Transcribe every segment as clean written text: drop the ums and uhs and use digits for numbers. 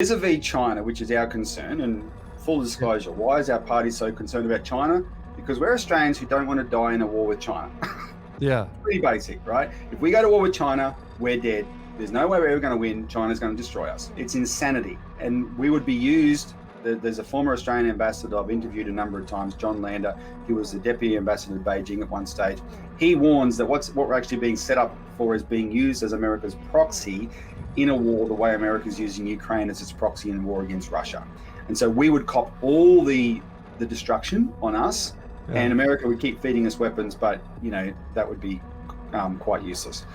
Vis-a-vis China, which is our concern, and full disclosure, why is our party so concerned about China? Because we're Australians who don't want to die in a war with China. Yeah. Pretty basic, right? If we go to war with China, we're dead. There's no way we're ever going to win. China's going to destroy us. It's insanity. And we would be used. There's a former Australian ambassador I've interviewed a number of times, John Lander. He was the deputy ambassador to Beijing at one stage. He warns that what we're actually being set up for is being used as America's proxy in a war the way America's using Ukraine as its proxy in a war against Russia. And so we would cop all the destruction on us, and America would keep feeding us weapons, but that would be quite useless.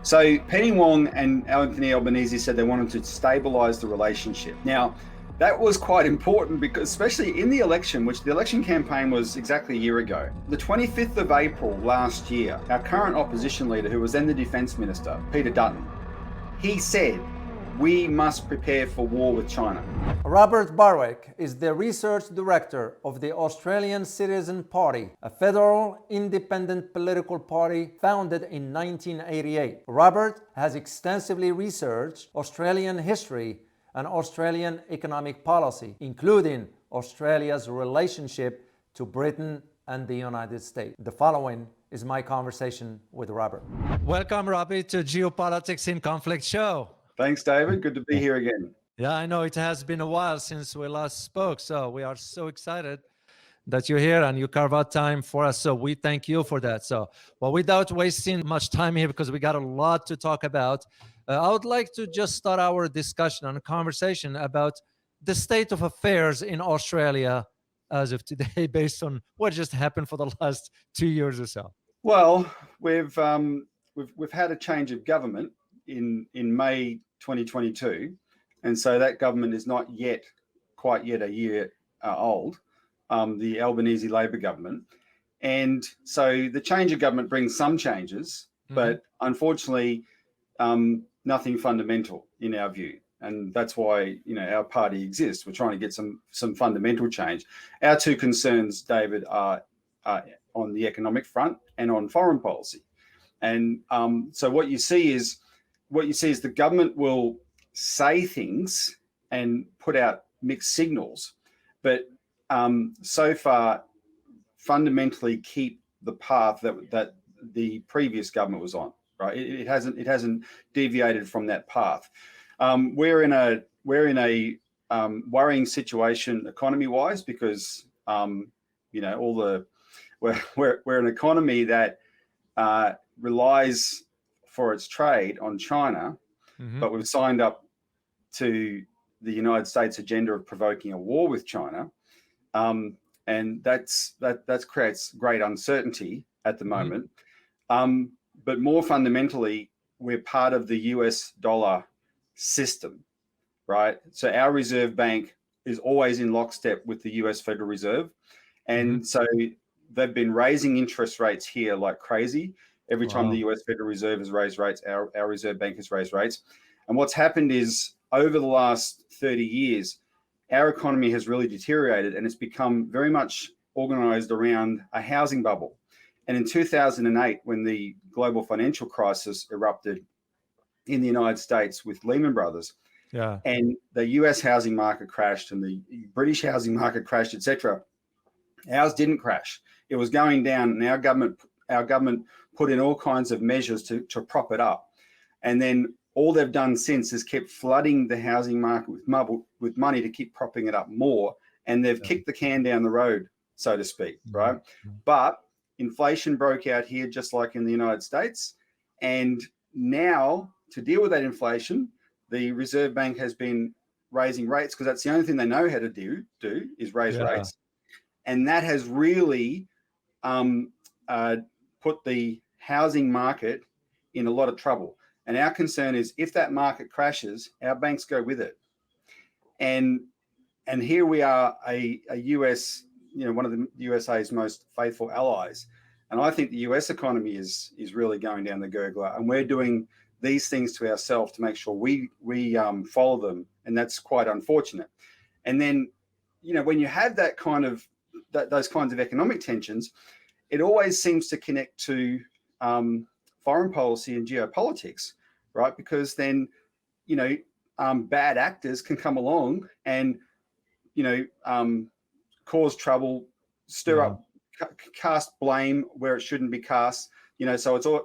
So Penny Wong and Anthony Albanese said they wanted to stabilize the relationship. Now, that was quite important because, especially in the election, which the election campaign was exactly a year ago, the 25th of April last year, our current opposition leader, who was then the defense minister, Peter Dutton, he said, we must prepare for war with China. Robbie Barwick is the research director of the Australian Citizen Party, a federal independent political party founded in 1988. Robert has extensively researched Australian history and Australian economic policy, including Australia's relationship to Britain and the United States. The following is my conversation with Robert. Welcome, Robbie, to Geopolitics in Conflict show. Thanks, David. Good to be here again. Yeah, I know it has been a while since we last spoke, so we are so excited that you're here and you carve out time for us. So we thank you for that. So, well, without wasting much time here, because we got a lot to talk about, I would like to just start our discussion and a conversation about the state of affairs in Australia as of today, based on what just happened for the last 2 years or so. Well, we've had a change of government in May 2022, and so that government is not quite yet a year old, the Albanese Labor government. And so the change of government brings some changes, but unfortunately nothing fundamental in our view. And that's why our party exists. We're trying to get some fundamental change. Our two concerns, David, are on the economic front and on foreign policy. And so what you see is the government will say things and put out mixed signals, but so far fundamentally keep the path that the previous government was on. Right? It hasn't deviated from that path. We're in a worrying situation economy-wise because we're an economy that relies for its trade on China, but we've signed up to the United States agenda of provoking a war with China, and that creates great uncertainty at the moment. But more fundamentally, we're part of the US dollar system, right? So our Reserve Bank is always in lockstep with the US Federal Reserve, and so they've been raising interest rates here like crazy. Every time the US Federal Reserve has raised rates, our Reserve Bank has raised rates. And what's happened is over the last 30 years, our economy has really deteriorated and it's become very much organized around a housing bubble. And in 2008, when the global financial crisis erupted in the United States with Lehman Brothers, and the US housing market crashed and the British housing market crashed, etc., ours didn't crash. It was going down, and our government put in all kinds of measures to prop it up. And then all they've done since is kept flooding the housing market with money to keep propping it up more. And they've kicked the can down the road, so to speak, right? But inflation broke out here just like in the United States. And now to deal with that inflation, the Reserve Bank has been raising rates because that's the only thing they know how to do is raise rates. And that has really put the housing market in a lot of trouble. And our concern is if that market crashes, our banks go with it. And here we are, a US, one of the USA's most faithful allies. And I think the US economy is really going down the gurgler, and we're doing these things to ourselves to make sure we follow them. And that's quite unfortunate. And then, when you have that those kinds of economic tensions, it always seems to connect to foreign policy and geopolitics, right? Because then, bad actors can come along and, cause trouble, stir up, cast blame where it shouldn't be cast. So it's all,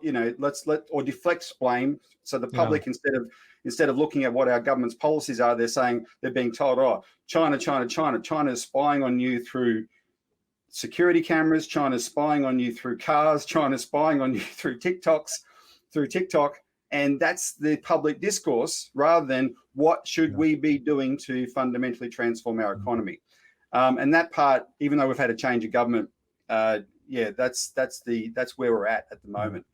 or deflect blame. So the public, instead of looking at what our government's policies are, they're being told, oh, China is spying on you through security cameras. China's spying on you through cars. China's spying on you through TikTok. And that's the public discourse, rather than what should we be doing to fundamentally transform our economy. And that part, even though we've had a change of government, that's where we're at the moment.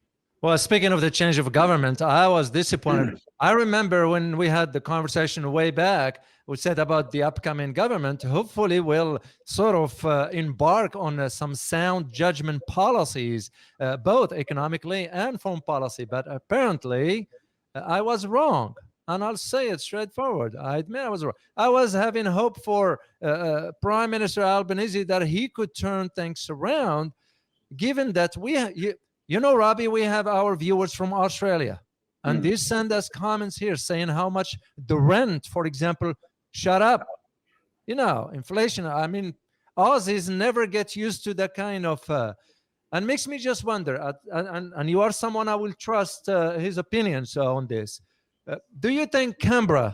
Well, speaking of the change of government, I was disappointed. I remember when we had the conversation way back, we said about the upcoming government, hopefully will sort of embark on some sound judgment policies, both economically and foreign policy. But apparently I was wrong. And I'll say it straightforward. I admit I was wrong. I was having hope for Prime Minister Albanese that he could turn things around, given that Robbie, we have our viewers from Australia, and they send us comments here saying how much the rent, for example, shut up. Inflation. I mean, Aussies never get used to that kind of, and makes me just wonder. And you are someone I will trust his opinions on this. Do you think Canberra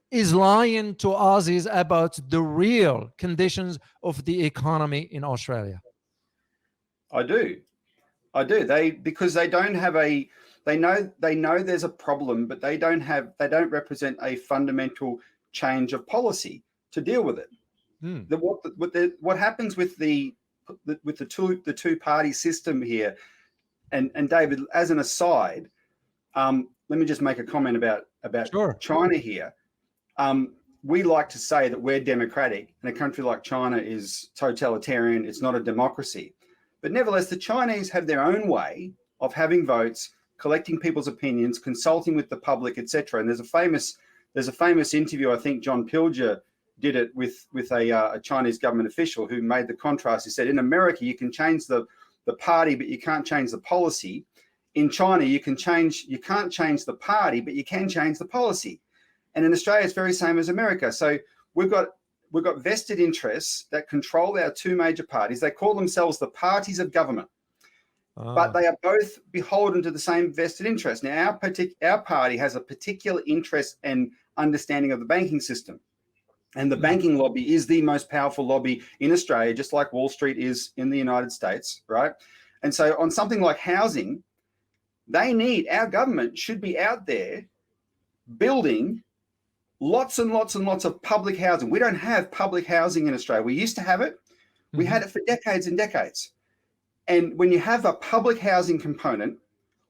is lying to Aussies about the real conditions of the economy in Australia? I do. Because they don't have they know there's a problem, but they don't represent a fundamental change of policy to deal with it. What happens with the two-party system here, and David, as an aside, let me just make a comment about China here. We like to say that we're democratic, and a country like China is totalitarian. It's not a democracy. But nevertheless, the Chinese have their own way of having votes, collecting people's opinions, consulting with the public, etc. And there's a famous interview. I think John Pilger did it with a Chinese government official who made the contrast. He said, in America, you can change the party, but you can't change the policy. In China, you can't change the party, but you can change the policy. And in Australia, it's very same as America. So we've got vested interests that control our two major parties. They call themselves the parties of government, but they are both beholden to the same vested interest. Now, our party has a particular interest and understanding of the banking system. And the banking lobby is the most powerful lobby in Australia, just like Wall Street is in the United States, right? And so on something like housing, our government should be out there building lots and lots and lots of public housing. We don't have public housing in Australia. We used to have it. We had it for decades and decades. And when you have a public housing component,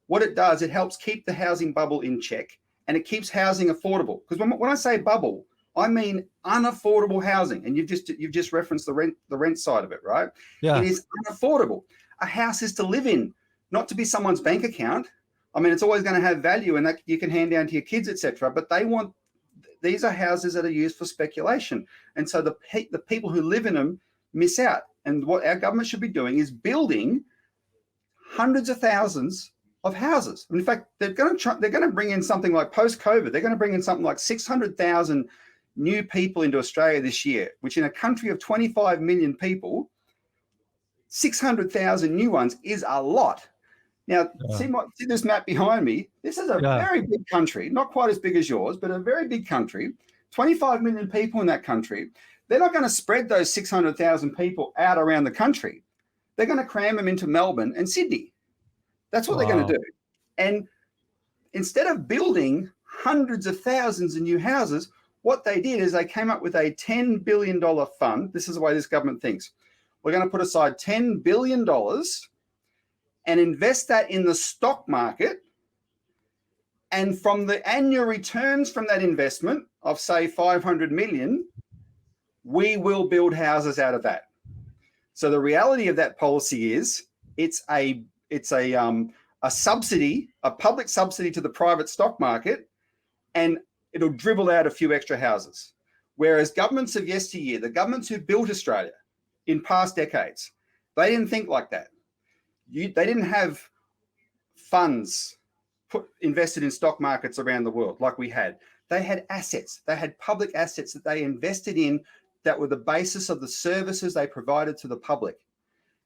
what it does, it helps keep the housing bubble in check, and it keeps housing affordable. Because when I say bubble, I mean unaffordable housing. And you've just referenced the rent side of it, right? Yeah. It is unaffordable. A house is to live in, not to be someone's bank account. I mean, it's always going to have value, and that you can hand down to your kids, etc. But these are houses that are used for speculation. And so the people who live in them miss out. And what our government should be doing is building hundreds of thousands of houses. In fact, they're going to bring in something like post-COVID, they're going to bring in something like 600,000 new people into Australia this year, which in a country of 25 million people, 600,000 new ones is a lot. Now, see this map behind me. This is a very big country, not quite as big as yours, but a very big country, 25 million people in that country. They're not going to spread those 600,000 people out around the country. They're going to cram them into Melbourne and Sydney. That's what they're going to do. And instead of building hundreds of thousands of new houses, what they did is they came up with a $10 billion fund. This is the way this government thinks. We're going to put aside $10 billion and invest that in the stock market. And from the annual returns from that investment of, say, 500 million, we will build houses out of that. So the reality of that policy is it's a subsidy, a public subsidy to the private stock market, and it'll dribble out a few extra houses. Whereas governments of yesteryear, the governments who built Australia in past decades, they didn't think like that. They didn't have funds invested in stock markets around the world like we had. They had assets. They had public assets that they invested in that were the basis of the services they provided to the public.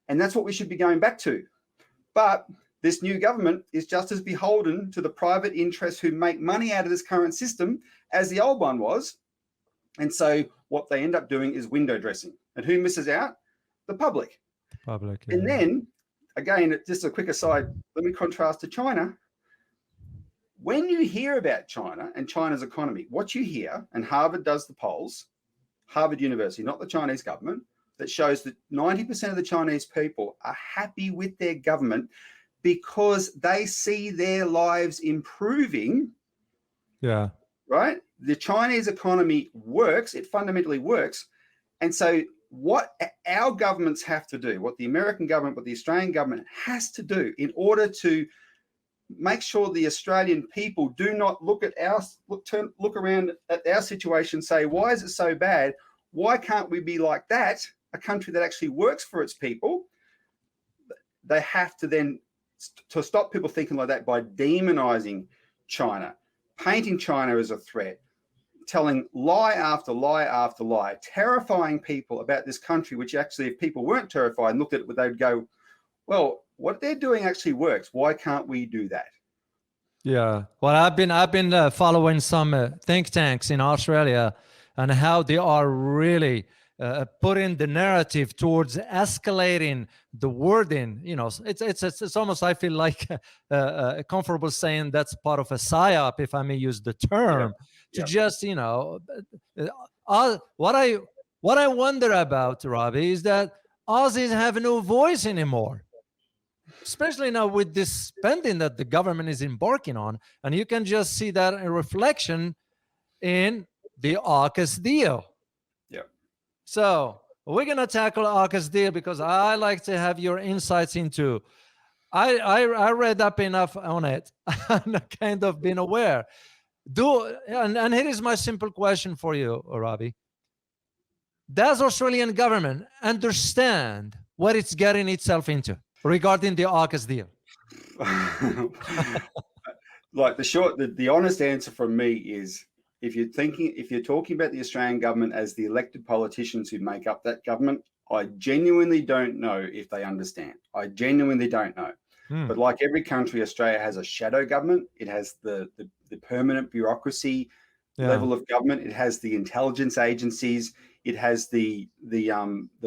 And that's what we should be going back to. But this new government is just as beholden to the private interests who make money out of this current system as the old one was. And so what they end up doing is window dressing. And who misses out? The public. Public. Yeah. And then, again, just a quick aside, let me contrast to China. When you hear about China and China's economy, what you hear, and Harvard does the polls, Harvard University, not the Chinese government, that shows that 90% of the Chinese people are happy with their government because they see their lives improving. Yeah. Right? The Chinese economy works. It fundamentally works. And so what our governments have to do, what the American government, what the Australian government has to do in order to make sure the Australian people do not look at look around at our situation, say, why is it so bad? Why can't we be like that? A country that actually works for its people. They have to then to stop people thinking like that by demonizing China, painting China as a threat, telling lie after lie after lie, terrifying people about this country, which actually, if people weren't terrified and looked at it, they'd go, well, what they're doing actually works. Why can't we do that? Yeah. Well, I've been following some think tanks in Australia and how they are really putting the narrative towards escalating the wording. You know, it's almost, I feel like comfortable saying that's part of a psyop, if I may use the term, to just, you know, what I wonder about, Robbie, is that Aussies have no voice anymore, especially now with this spending that the government is embarking on. And you can just see that in reflection in the AUKUS deal. Yeah. So we're going to tackle AUKUS deal because I like to have your insights into. I read up enough on it and kind of been aware. And here is my simple question for you, Robbie. Does Australian government understand what it's getting itself into regarding the AUKUS deal? Like the honest answer from me is, if you're talking about the Australian government as the elected politicians who make up that government, I genuinely don't know if they understand. I genuinely don't know. But like every country, Australia has a shadow government. It has the permanent bureaucracy level of government. It has the intelligence agencies. It has the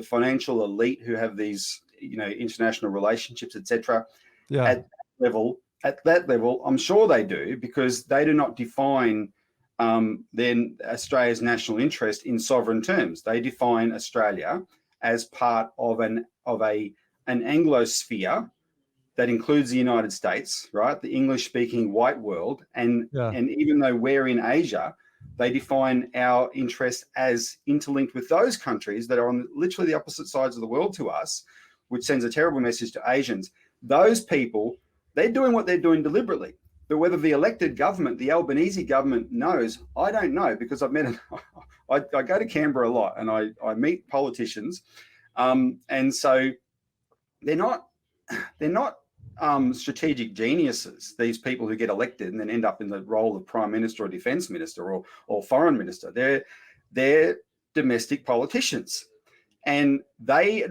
financial elite who have these, you know, international relationships, etc. At that level, I'm sure they do, because they do not define then Australia's national interest in sovereign terms. They define Australia as part of an Anglosphere that includes the United States, right? The English-speaking white world, and even though we're in Asia, they define our interest as interlinked with those countries that are on literally the opposite sides of the world to us, which sends a terrible message to Asians. Those people, they're doing what they're doing deliberately. But whether the elected government, the Albanese government, knows, I don't know, because I've met, I go to Canberra a lot and I meet politicians, and so they're not strategic geniuses, these people who get elected and then end up in the role of prime minister or defense minister or foreign minister. They're domestic politicians, and they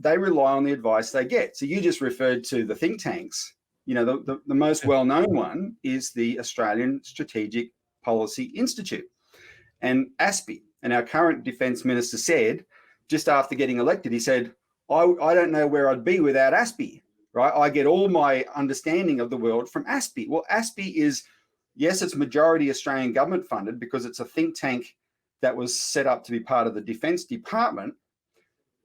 rely on the advice they get. So you just referred to the think tanks. You know, the most well-known one is the Australian Strategic Policy Institute and ASPI. And our current defense minister said, just after getting elected, he said, I don't know where I'd be without ASPI. Right? I get all my understanding of the world from ASPI. Well, ASPI is, yes, it's majority Australian government funded because it's a think tank that was set up to be part of the Defence Department,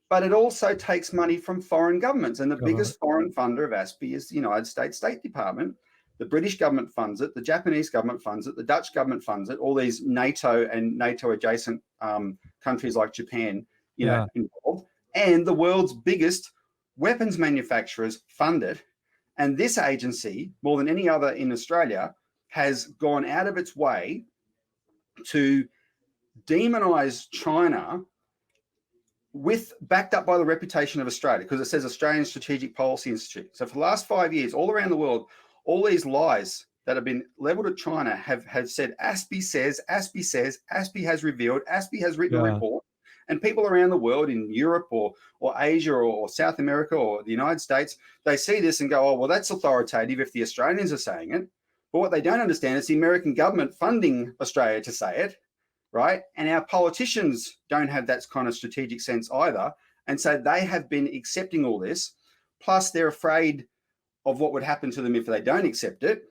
but it also takes money from foreign governments. And the biggest foreign funder of ASPI is the United States State Department. The British government funds it. The Japanese government funds it. The Dutch government funds it. All these NATO and NATO adjacent countries like Japan, you know, involved. And the world's biggest weapons manufacturers fund it. And this agency, more than any other in Australia, has gone out of its way to demonize China, backed up by the reputation of Australia, because it says Australian Strategic Policy Institute. So for the last 5 years, all around the world, all these lies that have been leveled at China have said, ASPI says, ASPI has revealed, ASPI has written a report. And people around the world in Europe or Asia or South America or the United States, they see this and go, oh, well, that's authoritative if the Australians are saying it. But what they don't understand is the American government funding Australia to say it, right? And our politicians don't have that kind of strategic sense either. And so they have been accepting all this. Plus, they're afraid of what would happen to them if they don't accept it.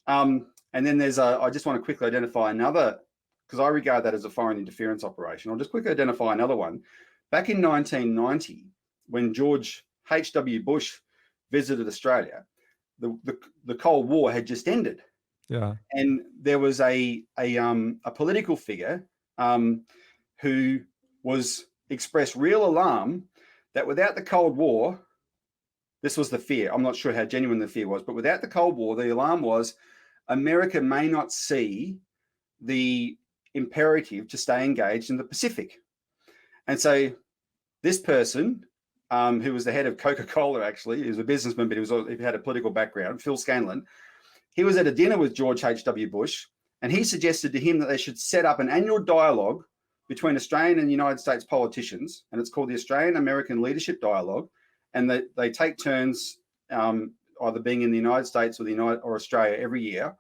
And then there's I just want to quickly identify another, because I regard that as a foreign interference operation. I'll just quickly identify another one. Back in 1990, when George H.W. Bush visited Australia, the Cold War had just ended. Yeah. And there was a political figure who expressed real alarm that without the Cold War, this was the fear. I'm not sure how genuine the fear was, but without the Cold War, the alarm was America may not see the imperative to stay engaged in the Pacific. And so this person, who was the head of Coca-Cola, actually, he was a businessman, but he had a political background, Phil Scanlon, he was at a dinner with George H.W. Bush, and he suggested to him that they should set up an annual dialogue between Australian and United States politicians, and it's called the Australian-American Leadership Dialogue, and that they take turns either being in the United States or Australia every year,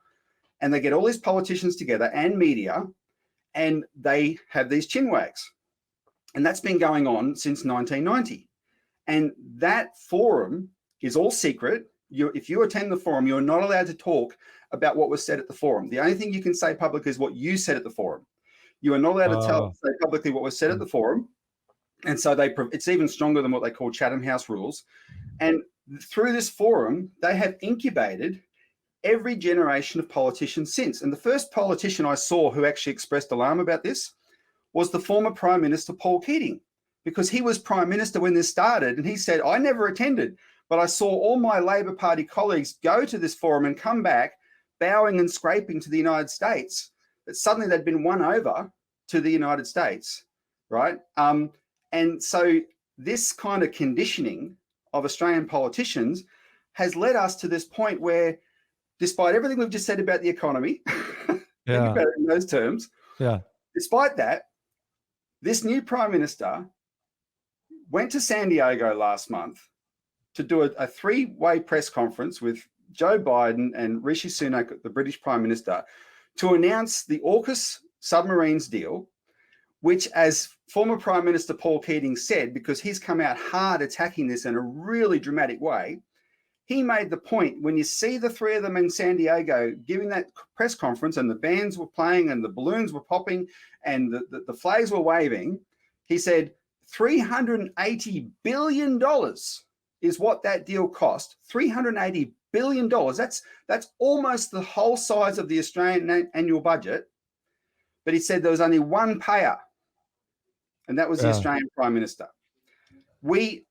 and they get all these politicians together and media, and they have these chinwags. And that's been going on since 1990. And that forum is all secret. If you attend the forum, you're not allowed to talk about what was said at the forum. The only thing you can say publicly is what you said at the forum. You are not allowed to say publicly what was said at the forum. And so it's even stronger than what they call Chatham House rules. And through this forum, they have incubated every generation of politicians since. And the first politician I saw who actually expressed alarm about this was the former Prime Minister, Paul Keating, because he was Prime Minister when this started. And he said, I never attended, but I saw all my Labor Party colleagues go to this forum and come back bowing and scraping to the United States, that suddenly they'd been won over to the United States, right? And so this kind of conditioning of Australian politicians has led us to this point where, despite everything we've just said about the economy, think about it in those terms, despite that, this new Prime Minister went to San Diego last month to do a three-way press conference with Joe Biden and Rishi Sunak, the British Prime Minister, to announce the AUKUS submarines deal, which, as former Prime Minister Paul Keating said, because he's come out hard attacking this in a really dramatic way, he made the point, when you see the three of them in San Diego giving that press conference and the bands were playing and the balloons were popping and the flags were waving, he said, $380 billion is what that deal cost. $380 billion. That's almost the whole size of the Australian annual budget. But he said there was only one payer, and that was the Australian Prime Minister. We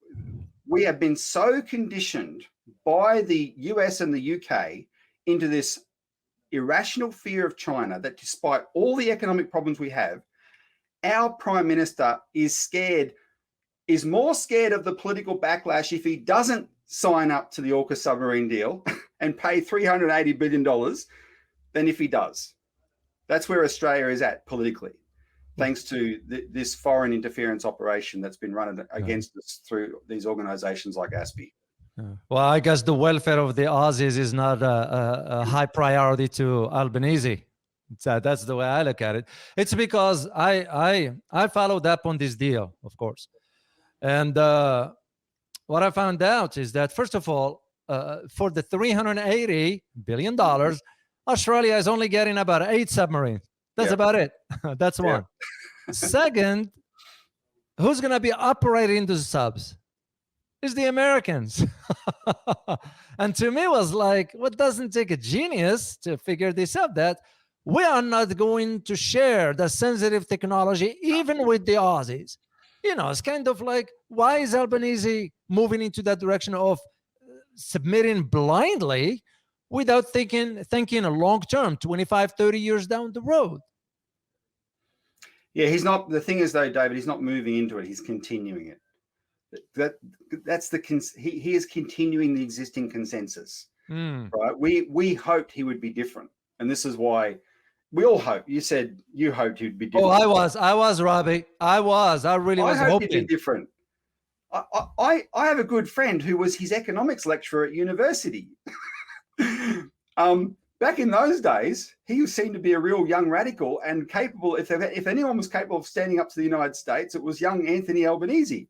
have been so conditioned by the US and the UK into this irrational fear of China that despite all the economic problems we have, our Prime Minister is more scared of the political backlash if he doesn't sign up to the AUKUS submarine deal and pay $380 billion than if he does. That's where Australia is at politically, thanks to this foreign interference operation that's been run against us through these organizations like ASPI. Well, I guess the welfare of the Aussies is not a high priority to Albanese. That's the way I look at it. It's because I followed up on this deal, of course. And what I found out is that, first of all, for the $380 billion, Australia is only getting about 8 submarines. That's about it. That's one. Second, who's going to be operating the subs? It's the Americans. And to me, it was like, what doesn't take a genius to figure this out, that we are not going to share the sensitive technology even with the Aussies. You know, it's kind of like, why is Albanese moving into that direction of submitting blindly without thinking a long term, 25, 30 years down the road? Yeah, he's not. The thing is, though, David, he's not moving into it. He's continuing it. He is continuing the existing consensus. right? We hoped he would be different. And this is why we all hope. You said you hoped he'd be different. Oh, I was, Robbie. I really was hoped he'd hoping. be different. I have a good friend who was his economics lecturer at university. Back in those days, he seemed to be a real young radical and capable. If anyone was capable of standing up to the United States, it was young Anthony Albanese.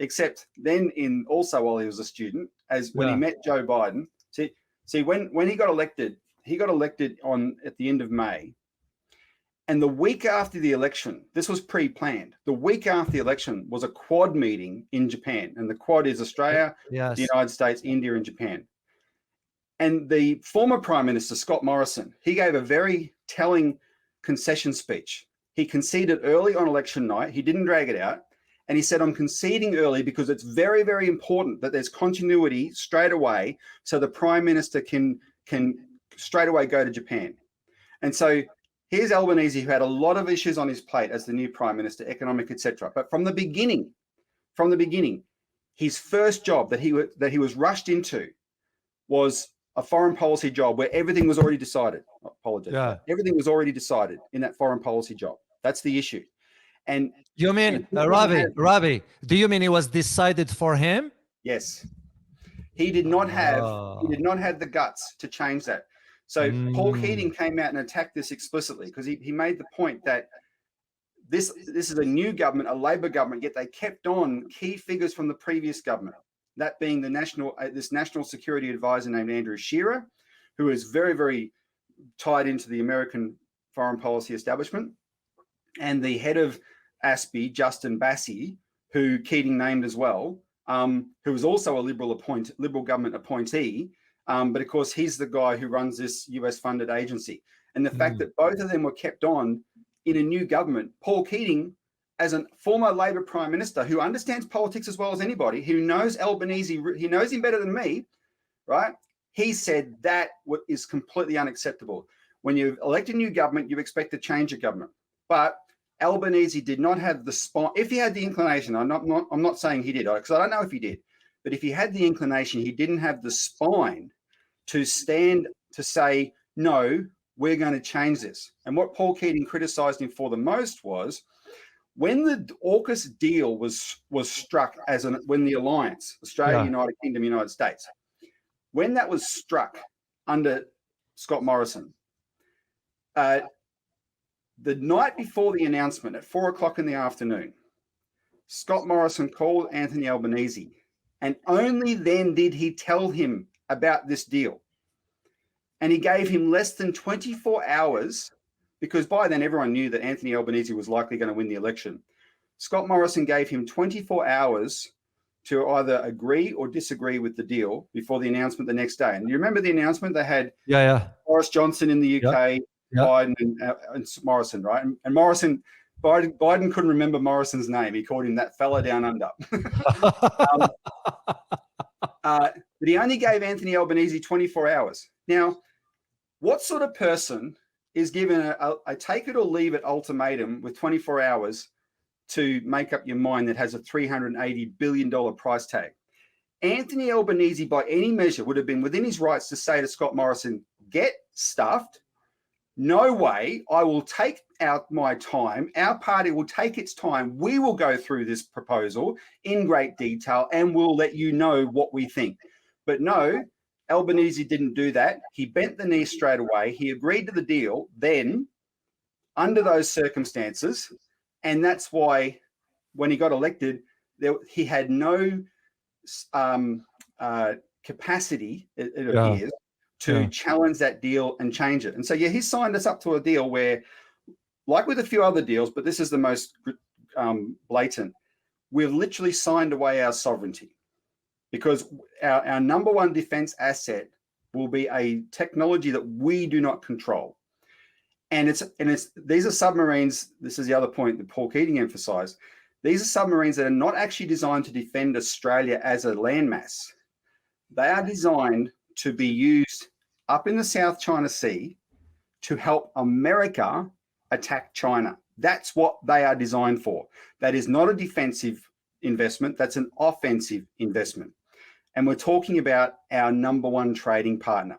Except then, also while he was a student, when he met Joe Biden. See, when he got elected at the end of May, and the week after the election, this was pre-planned. The week after the election was a Quad meeting in Japan, and the Quad is Australia, the United States, India, and Japan. And the former Prime Minister, Scott Morrison, he gave a very telling concession speech. He conceded early on election night. He didn't drag it out. And he said, I'm conceding early because it's very, very important that there's continuity straight away so the Prime Minister can straight away go to Japan. And so here's Albanese, who had a lot of issues on his plate as the new Prime Minister, economic, etc. But from the beginning, his first job that he was rushed into was a foreign policy job where everything was already decided. I apologize. Yeah. Everything was already decided in that foreign policy job. That's the issue. And you mean, Robbie, do you mean it was decided for him? Yes. He did not have the guts to change that. So Paul Keating came out and attacked this explicitly because he made the point that this is a new government, a Labor government, yet they kept on key figures from the previous government. That being the national security advisor named Andrew Shearer, who is very, very tied into the American foreign policy establishment, and the head of ASPI, Justin Bassey, who Keating named as well, who was also a Liberal government appointee, but of course he's the guy who runs this US-funded agency. And the fact that both of them were kept on in a new government, Paul Keating, as a former Labor Prime Minister who understands politics as well as anybody, who knows Albanese, he knows him better than me, right? He said that is completely unacceptable. When you elect a new government, you expect to change a government. But Albanese did not have the spine. If he had the inclination, I'm not saying he did, because I don't know if he did, but if he had the inclination, he didn't have the spine to stand to say, no, we're going to change this. And what Paul Keating criticized him for the most was, when the AUKUS deal was struck when the alliance, Australia, United Kingdom, United States, when that was struck under Scott Morrison, the night before the announcement at 4:00 in the afternoon, Scott Morrison called Anthony Albanese, and only then did he tell him about this deal. And he gave him less than 24 hours, because by then everyone knew that Anthony Albanese was likely going to win the election. Scott Morrison gave him 24 hours to either agree or disagree with the deal before the announcement the next day. And you remember the announcement? They had Boris Johnson in the UK, Biden and Morrison, right? And Biden couldn't remember Morrison's name. He called him that fella down under. But he only gave Anthony Albanese 24 hours. Now, what sort of person is given a take it or leave it ultimatum with 24 hours to make up your mind that has a $380 billion price tag? Anthony Albanese, by any measure, would have been within his rights to say to Scott Morrison, get stuffed. No way. I will take out my time. Our party will take its time. We will go through this proposal in great detail and we'll let you know what we think. But no, Albanese didn't do that. He bent the knee straight away. He agreed to the deal then under those circumstances. And that's why when he got elected, he had no capacity, it appears, to challenge that deal and change it. And so, he signed us up to a deal where, like with a few other deals, but this is the most blatant, we've literally signed away our sovereignty, because our number one defense asset will be a technology that we do not control. And these are submarines. This is the other point that Paul Keating emphasized. These are submarines that are not actually designed to defend Australia as a landmass. They are designed to be used up in the South China Sea to help America attack China. That's what they are designed for. That is not a defensive investment. That's an offensive investment. And we're talking about our number one trading partner.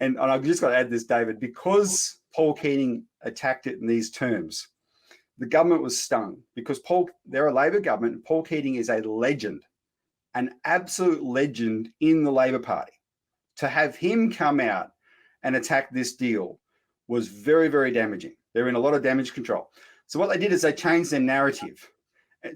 And I've just got to add this, David, because Paul Keating attacked it in these terms, the government was stung because they're a Labor government. And Paul Keating is a legend, an absolute legend in the Labor Party. To have him come out and attack this deal was very, very damaging. They're in a lot of damage control. So what they did is they changed their narrative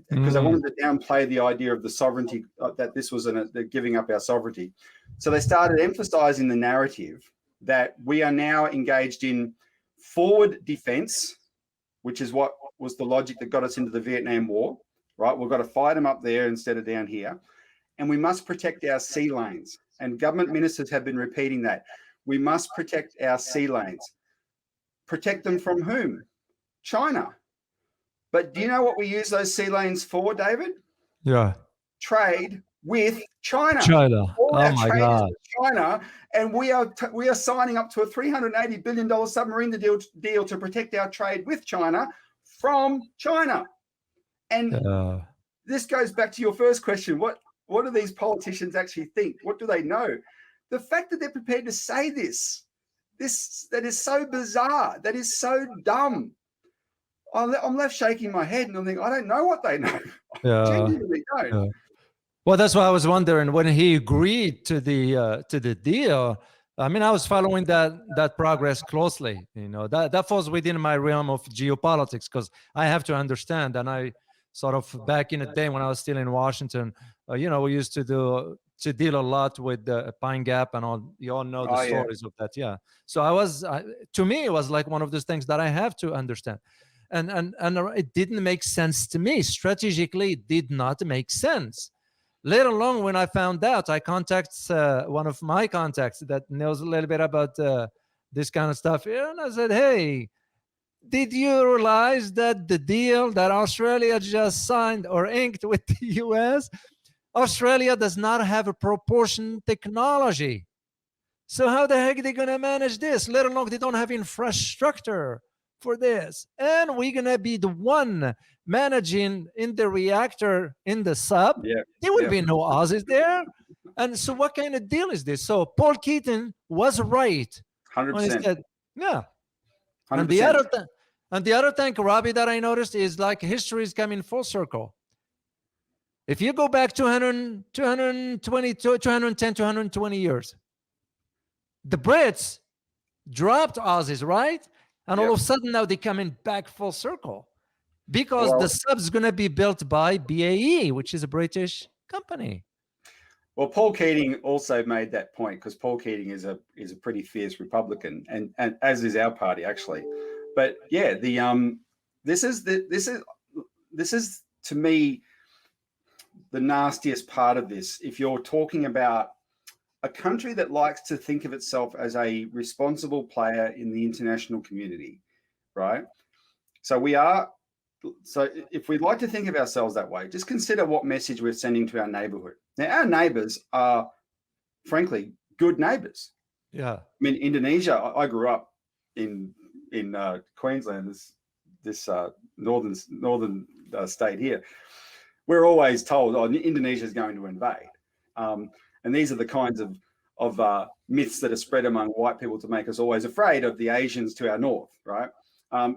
because they wanted to downplay the idea of the sovereignty, that this was they're giving up our sovereignty. So they started emphasizing the narrative that we are now engaged in forward defense, which is what was the logic that got us into the Vietnam War, right? We've got to fight them up there instead of down here. And we must protect our sea lanes. And government ministers have been repeating that. We must protect our sea lanes. Protect them from whom? China. But do you know what we use those sea lanes for, David? Yeah. Trade with China. All our my trade God. is with China, and we are signing up to a $380 billion submarine deal to protect our trade with China from China. And this goes back to your first question. What do these politicians actually think? What do they know? The fact that they're prepared to say this that is so bizarre, that is so dumb. I'm left shaking my head and I'm thinking, I don't know what they know. I genuinely don't. Yeah. Well, that's why I was wondering when he agreed to the deal. I mean, I was following that progress closely. You know, that falls within my realm of geopolitics because I have to understand. And I sort of back in the day when I was still in Washington, you know, we used to deal a lot with Pine Gap and all. You all know the stories of that. Yeah. So to me, it was like one of those things that I have to understand. And it didn't make sense to me. Strategically, it did not make sense. Later along, when I found out, I contacted one of my contacts that knows a little bit about this kind of stuff. And I said, hey, did you realize that the deal that Australia just signed or inked with the US, Australia does not have a propulsion technology. So how the heck are they going to manage this? Let alone they don't have infrastructure for this. And we're going to be the one managing in the reactor in the sub. There will be no Aussies there. And so what kind of deal is this? So Paul Keating was right. 100%. When he said, yeah. 100%. And the other thing, Robbie, that I noticed is like history is coming full circle. If you go back 210, 220 years, the Brits dropped Aussies, right? And all of a sudden now they're coming back full circle because the sub's going to be built by BAE, which is a British company. Well, Paul Keating also made that point because Paul Keating is a pretty fierce Republican, and as is our party actually. But yeah, this is to me the nastiest part of this. If you're talking about a country that likes to think of itself as a responsible player in the international community, right? So if we'd like to think of ourselves that way, just consider what message we're sending to our neighborhood. Now, our neighbors are, frankly, good neighbors. Yeah. I mean, Indonesia, I grew up in Queensland, this northern state here. We're always told, Indonesia is going to invade. And these are the kinds of myths that are spread among white people to make us always afraid of the Asians to our north, right?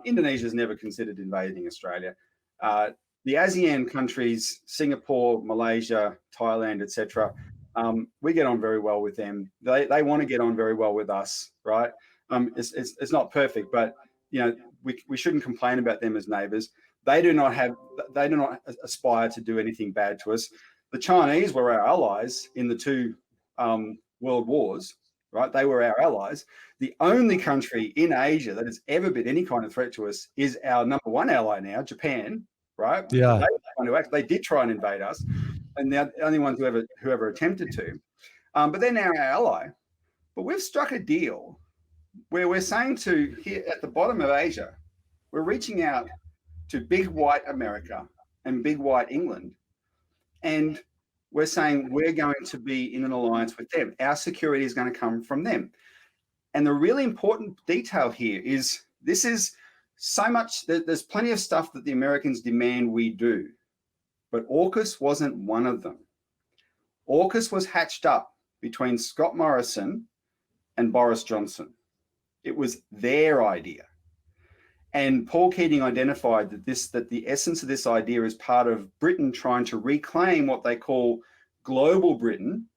Indonesia's never considered invading Australia. The ASEAN countries, Singapore, Malaysia, Thailand, etc., we get on very well with them. They want to get on very well with us, right? It's not perfect, but you know we shouldn't complain about them as neighbours. They do not aspire to do anything bad to us. The Chinese were our allies in the two world wars, right? They were our allies. The only country in Asia that has ever been any kind of threat to us is our number one ally now, Japan, right? Yeah. They did try and invade us, and they're the only ones who ever attempted to. But they're now our ally. But we've struck a deal where we're saying to here at the bottom of Asia, we're reaching out to big white America and big white England, and we're saying we're going to be in an alliance with them. Our security is going to come from them. And the really important detail here is this is so much that there's plenty of stuff that the Americans demand we do, but AUKUS wasn't one of them. AUKUS was hatched up between Scott Morrison and Boris Johnson. It was their idea. And Paul Keating identified that the essence of this idea is part of Britain trying to reclaim what they call global Britain,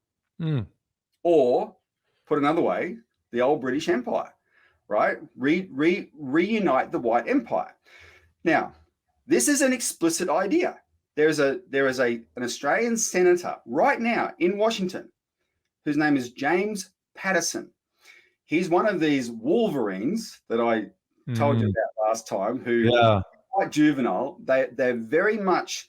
or put another way, the old British Empire, right? Reunite the white empire. Now, this is an explicit idea. There is an Australian senator right now in Washington whose name is James Paterson. He's one of these wolverines that I told you about last time, who are quite juvenile. They're very much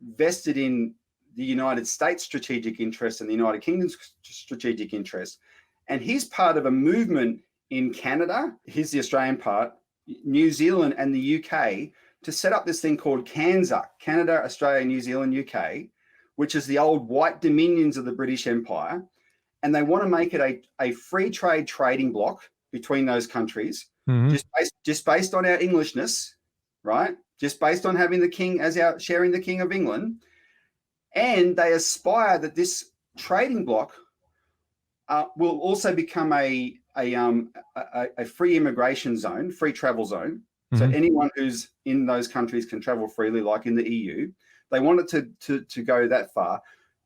vested in the United States strategic interest and the United Kingdom's strategic interest. And he's part of a movement in Canada, here's the Australian part, New Zealand and the UK, to set up this thing called CANZA, Canada, Australia, New Zealand, UK, which is the old white dominions of the British Empire. And they want to make it a free trade trading bloc between those countries, just based on our Englishness, right? Just based on having the king as our sharing the King of England. And they aspire that this trading bloc will also become a free immigration zone, free travel zone. So anyone who's in those countries can travel freely, like in the EU. They want it to go that far.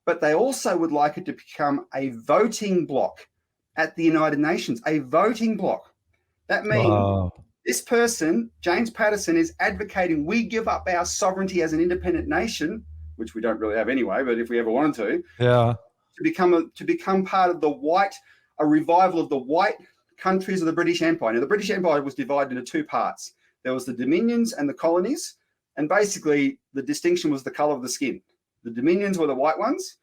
But they also would like it to become a voting bloc at the United Nations, a voting bloc. That means this person, James Paterson, is advocating we give up our sovereignty as an independent nation, which we don't really have anyway, but if we ever wanted to become part of a revival of the white countries of the British Empire. Now, the British Empire was divided into two parts. There was the dominions and the colonies, and basically the distinction was the color of the skin. The dominions were the white ones,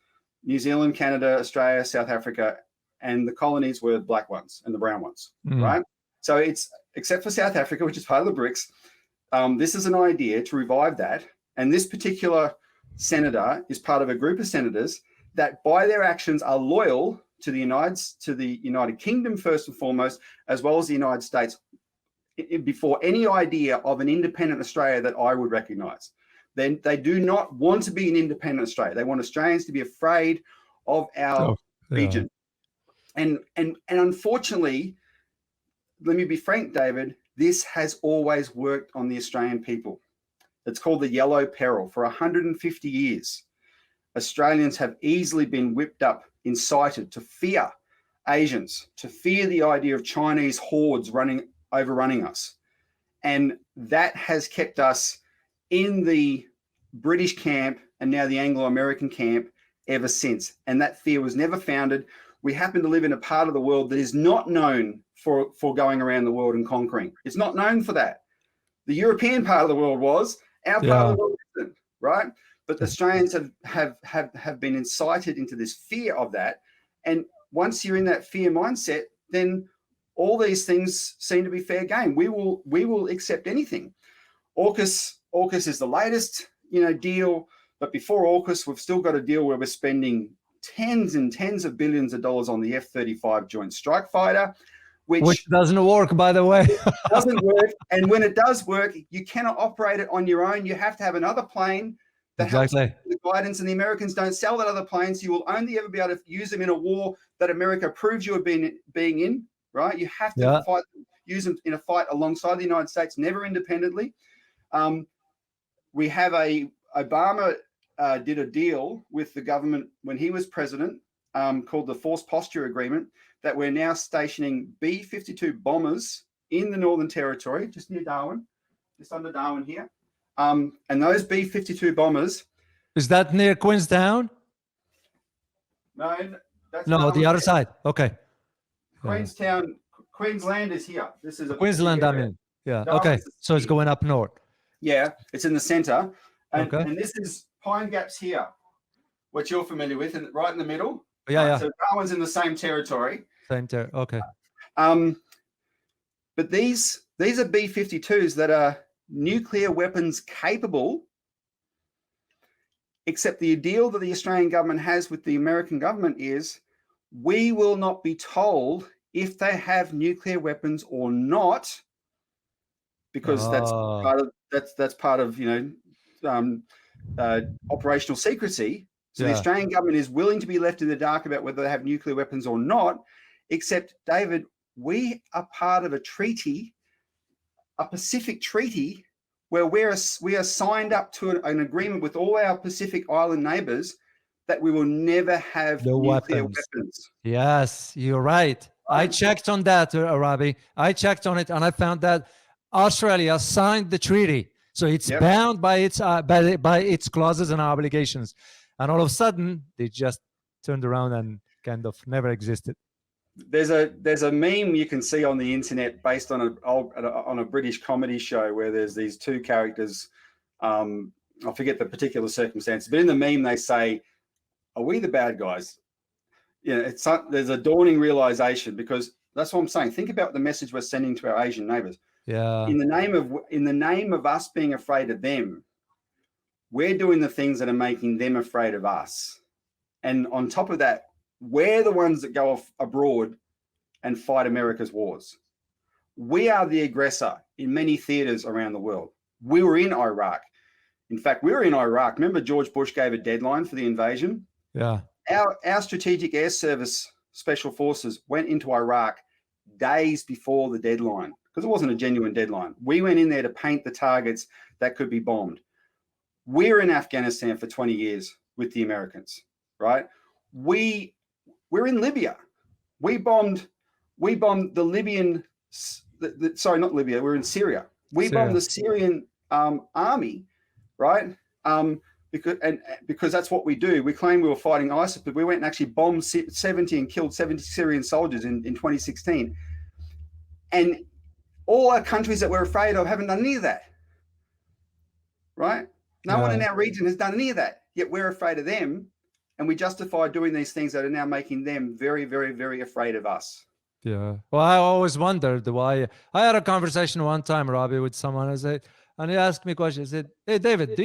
New Zealand, Canada, Australia, South Africa, and the colonies were the black ones and the brown ones, right? So it's, except for South Africa, which is part of the BRICS, this is an idea to revive that. And this particular senator is part of a group of senators that by their actions are loyal to the United Kingdom first and foremost, as well as the United States, before any idea of an independent Australia that I would recognise. Then they do not want to be an independent Australia. They want Australians to be afraid of our region. And unfortunately, let me be frank, David, this has always worked on the Australian people. It's called the yellow peril. For 150 years, Australians have easily been whipped up, incited to fear Asians, to fear the idea of Chinese hordes overrunning us. And that has kept us in the British camp and now the Anglo-American camp ever since. And that fear was never founded. We happen to live in a part of the world that is not known for going around the world and conquering. It's not known for that. The European part of the world was, our part of the world isn't, right? But the Australians have been incited into this fear of that. And once you're in that fear mindset, then all these things seem to be fair game. We will accept anything. AUKUS is the latest, deal, but before AUKUS, we've still got a deal where we're spending tens and tens of billions of dollars on the F-35 Joint Strike Fighter, which doesn't work, by the way. doesn't work. And when it does work, you cannot operate it on your own. You have to have another plane that helps the guidance, and the Americans don't sell that other plane, so you will only ever be able to use them in a war that America proves you have been being in, right? You have to use them in a fight alongside the United States, never independently. We have Obama did a deal with the government when he was president called the Force Posture Agreement, that we're now stationing B-52 bombers in the Northern Territory, just near Darwin, just under Darwin here. And those B-52 bombers... Is that near Queenstown? No, that's the other side. Okay. Queenstown, Queensland is here. This is Queensland, I mean. Yeah, okay. So it's going up north. Yeah, it's in the center. And this is Pine Gap's here, what you're familiar with, and right in the middle. Yeah. So Darwin's in the same territory. Okay. But these are B-52s that are nuclear weapons capable, except the deal that the Australian government has with the American government is we will not be told if they have nuclear weapons or not, because that's part of operational secrecy. So the Australian government is willing to be left in the dark about whether they have nuclear weapons or not, except, David, we are part of a treaty, a Pacific treaty, where we are signed up to an agreement with all our Pacific Island neighbours that we will never have nuclear weapons. Yes, you're right. I checked on that, Robbie. I checked on it, and I found that Australia signed the treaty, so it's bound by its clauses and obligations. And all of a sudden, they just turned around and kind of never existed. There's a meme you can see on the internet based on a British comedy show where there's these two characters. I forget the particular circumstance, but in the meme they say, "Are we the bad guys?" You know, there's a dawning realization, because that's what I'm saying. Think about the message we're sending to our Asian neighbors. Yeah. In the name of us being afraid of them, we're doing the things that are making them afraid of us. And on top of that, we're the ones that go off abroad and fight America's wars. We are the aggressor in many theaters around the world. We were in Iraq. In fact, we were in Iraq. Remember George Bush gave a deadline for the invasion? Yeah. Our Strategic Air Service Special Forces went into Iraq days before the deadline, because it wasn't a genuine deadline. We went in there to paint the targets that could be bombed. We're in Afghanistan for 20 years with the Americans, right? We're in Libya. We bombed the Libyan, sorry, not Libya, we're in Syria. We bombed the Syrian army, right? Because that's what we do. We claim we were fighting ISIS, but we went and actually bombed 70 and killed 70 Syrian soldiers in 2016. And all our countries that we're afraid of haven't done any of that, right? No one in our region has done any of that, yet we're afraid of them, and we justify doing these things that are now making them very, very, very afraid of us. Yeah. Well, I always wondered why. I had a conversation one time, Robbie, with someone. And he asked me a question. He said, "Hey, David,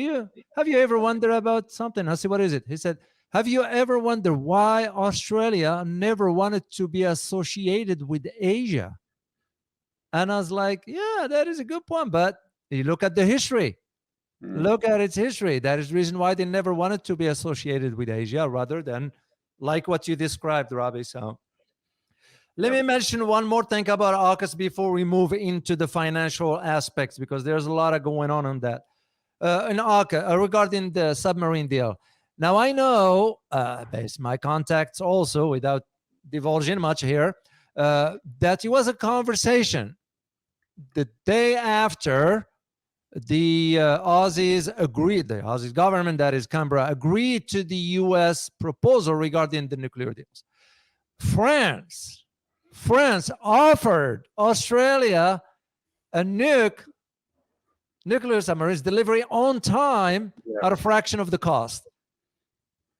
have you ever wondered about something?" I said, "What is it?" He said, "Have you ever wondered why Australia never wanted to be associated with Asia?" And I was like, "Yeah, that is a good point. But you look at the history. Look at its history. That is the reason why they never wanted to be associated with Asia, rather than like what you described, Robbie." So let me mention one more thing about AUKUS before we move into the financial aspects, because there's a lot of going on that. In AUKUS, regarding the submarine deal. Now, I know, based on my contacts also, without divulging much here, that it was a conversation the day after the Aussies agreed, the Aussie government, that is Canberra, agreed to the US proposal regarding the nuclear deals. France offered Australia a nuclear submarines delivery on time at a fraction of the cost.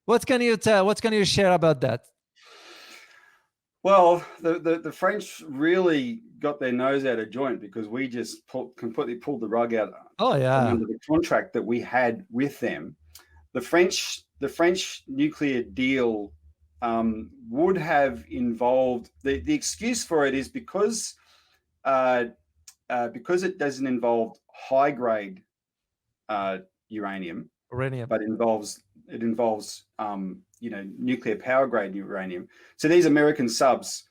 What can you tell? What can you share about that? Well, the French really got their nose out of joint, because we just completely pulled the rug out from under the contract that we had with them. The French nuclear deal would have involved, the excuse for it is because it doesn't involve high grade uranium, but it involves nuclear power grade uranium. So these American subs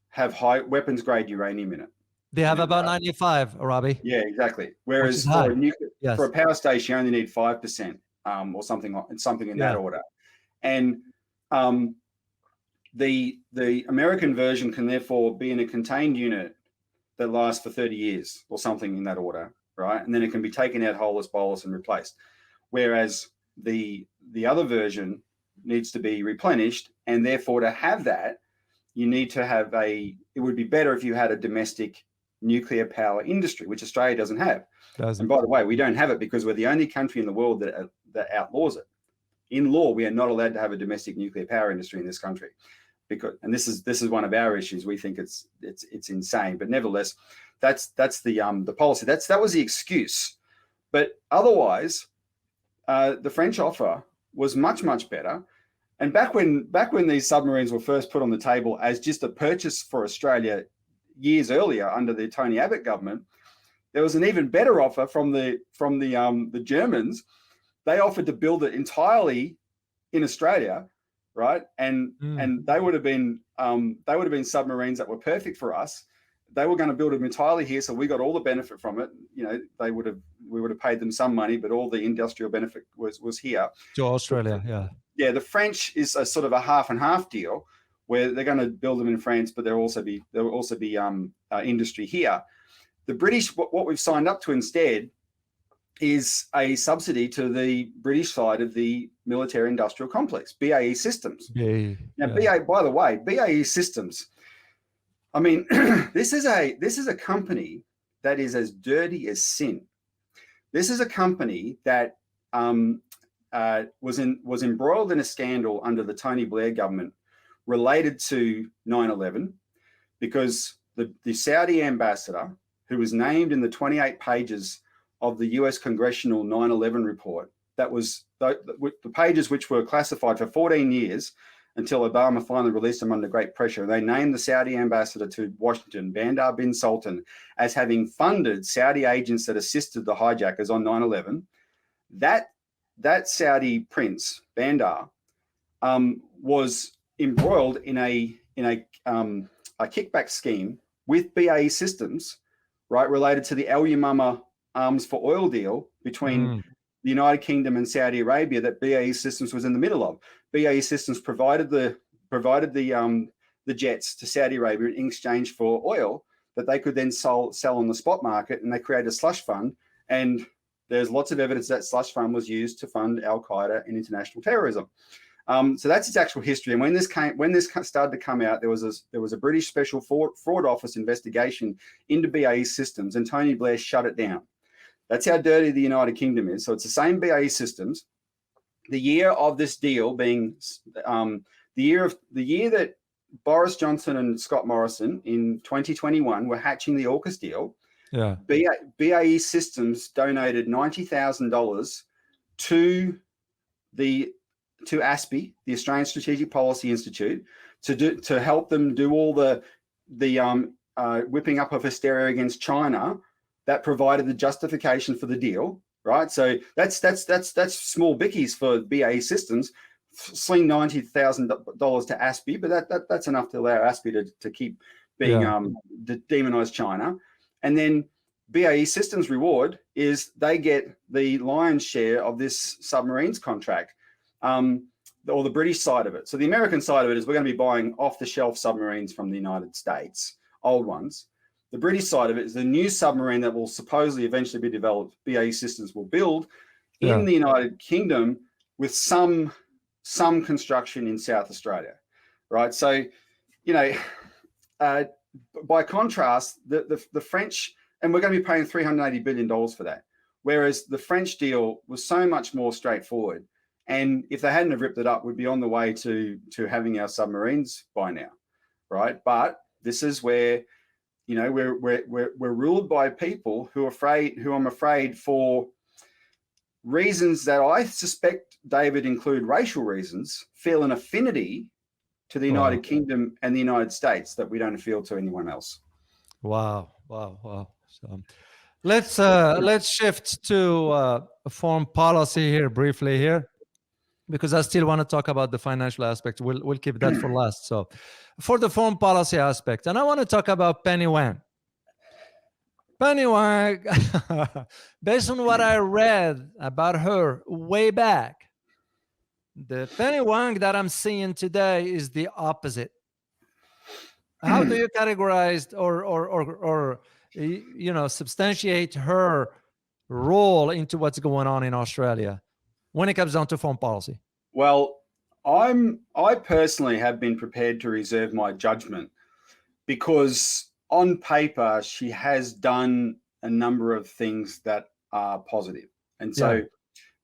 have high weapons grade uranium in it. They have about 95, Robbie. Yeah, exactly. Whereas for a power station, you only need 5% or something in that order. And the American version can therefore be in a contained unit that lasts for 30 years or something in that order, right? And then it can be taken out holus bolus and replaced. Whereas the other version needs to be replenished, and therefore to have that, you need to have it would be better if you had a domestic nuclear power industry, which Australia doesn't have. And by the way, we don't have it because we're the only country in the world that outlaws it. In law, we are not allowed to have a domestic nuclear power industry in this country, and this is one of our issues. We think it's insane, but nevertheless, that's the policy. That was the excuse. But otherwise, the French offer was much better. And back when these submarines were first put on the table as just a purchase for Australia years earlier under the Tony Abbott government, there was an even better offer from the Germans. They offered to build it entirely in Australia, right? And they would have been submarines that were perfect for us. They were going to build them entirely here, so we got all the benefit from it. You know, we would have paid them some money, but all the industrial benefit was here. To Australia, yeah. Yeah, the French is a sort of a half and half deal, where they're going to build them in France, but there will also be industry here. The British, what we've signed up to instead, is a subsidy to the British side of the military industrial complex, BAE Systems. BAE, now, yeah. BAE, by the way, BAE Systems, I mean, this is a company that is as dirty as sin. This is a company that was embroiled in a scandal under the Tony Blair government related to 9/11, because the Saudi ambassador, who was named in the 28 pages of the US Congressional 9/11 report, that was the pages which were classified for 14 years until Obama finally released them under great pressure. They named the Saudi ambassador to Washington, Bandar bin Sultan, as having funded Saudi agents that assisted the hijackers on 9/11. That Saudi prince, Bandar, was embroiled in a kickback scheme with BAE Systems, right, related to the Al Yamama arms for oil deal between the United Kingdom and Saudi Arabia that BAE Systems was in the middle of. BAE Systems provided the jets to Saudi Arabia in exchange for oil that they could then sell on the spot market, and they created a slush fund. And there's lots of evidence that slush fund was used to fund Al Qaeda and international terrorism. So that's its actual history. And when this started to come out, there was a British Special Fraud Office investigation into BAE Systems, and Tony Blair shut it down. That's how dirty the United Kingdom is. So it's the same BAE Systems. The year of this deal being the year that Boris Johnson and Scott Morrison in 2021 were hatching the AUKUS deal. Yeah, BAE Systems donated $90,000 to ASPI, the Australian Strategic Policy Institute, to help them do all the whipping up of hysteria against China that provided the justification for the deal, right? So that's small bickies for BAE Systems. Sling $90,000 to ASPI, but that's enough to allow ASPI to keep being to demonize China. And then BAE Systems' reward is they get the lion's share of this submarines contract, or the British side of it. So the American side of it is we're going to be buying off-the-shelf submarines from the United States, old ones. The British side of it is the new submarine that will supposedly eventually be developed. BAE Systems will build in the United Kingdom with some construction in South Australia, right? So, you know, by contrast, the French, and we're going to be paying $380 billion for that, whereas the French deal was so much more straightforward. And if they hadn't have ripped it up, we'd be on the way to having our submarines by now, right? But this is where, you know, we're ruled by people who I'm afraid for reasons that I suspect, David, include racial reasons, feel an affinity to the United Kingdom and the United States that we don't feel to anyone else. Wow. So let's shift to foreign policy here briefly here, because I still want to talk about the financial aspect. We'll keep that for last. So for the foreign policy aspect, and I want to talk about Penny Wang. Penny Wang, based on what I read about her way back, the Penny Wang that I'm seeing today is the opposite. How do you categorize or you know, substantiate her role into what's going on in Australia when it comes down to foreign policy? Well, I personally have been prepared to reserve my judgment, because on paper she has done a number of things that are positive. And so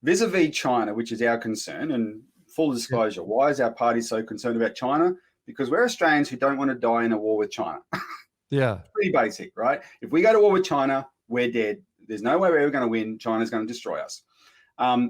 vis-a-vis China, which is our concern, and full disclosure, why is our party so concerned about China? Because we're Australians who don't want to die in a war with China. Yeah. Pretty basic, right? If we go to war with China, we're dead. There's no way we're ever going to win. China's going to destroy us.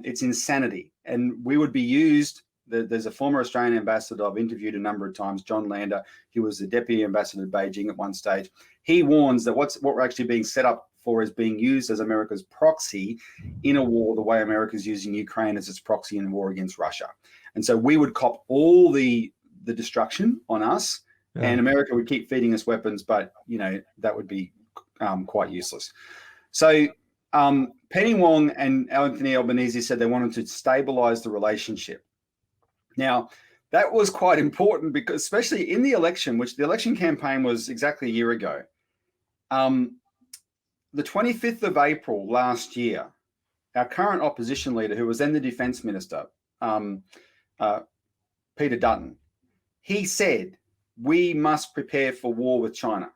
It's insanity. And we would be used. There's a former Australian ambassador I've interviewed a number of times, John Lander. He was the deputy ambassador to Beijing at one stage. He warns that what we're actually being set up for as being used as America's proxy in a war, the way America's using Ukraine as its proxy in a war against Russia. And so we would cop all the destruction on us, and America would keep feeding us weapons, but that would be quite useless. So Penny Wong and Anthony Albanese said they wanted to stabilize the relationship. Now, that was quite important because, especially in the election, which the election campaign was exactly a year ago, the 25th of April last year, our current opposition leader, who was then the defense minister, Peter Dutton, he said, we must prepare for war with China.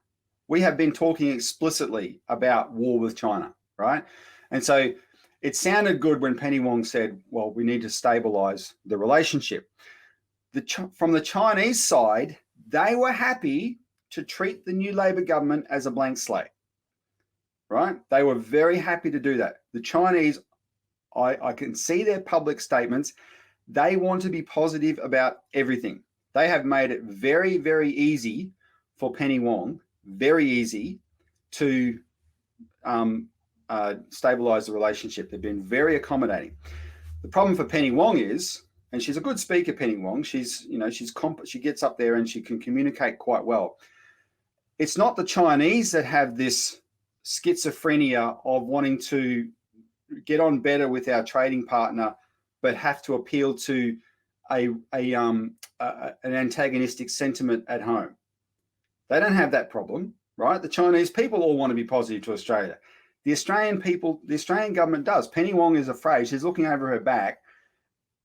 We have been talking explicitly about war with China, right? And so it sounded good when Penny Wong said, well, we need to stabilize the relationship. From the Chinese side, they were happy to treat the new Labor government as a blank slate, right? They were very happy to do that. The Chinese, I can see their public statements. They want to be positive about everything. They have made it very, very easy for Penny Wong, very easy to stabilize the relationship. They've been very accommodating. The problem for Penny Wong is, and she's a good speaker, Penny Wong. She gets up there and she can communicate quite well. It's not the Chinese that have this schizophrenia of wanting to get on better with our trading partner, but have to appeal to an antagonistic sentiment at home. They don't have that problem, right? The Chinese people all want to be positive to Australia. The Australian people, the Australian government does. Penny Wong is afraid. She's looking over her back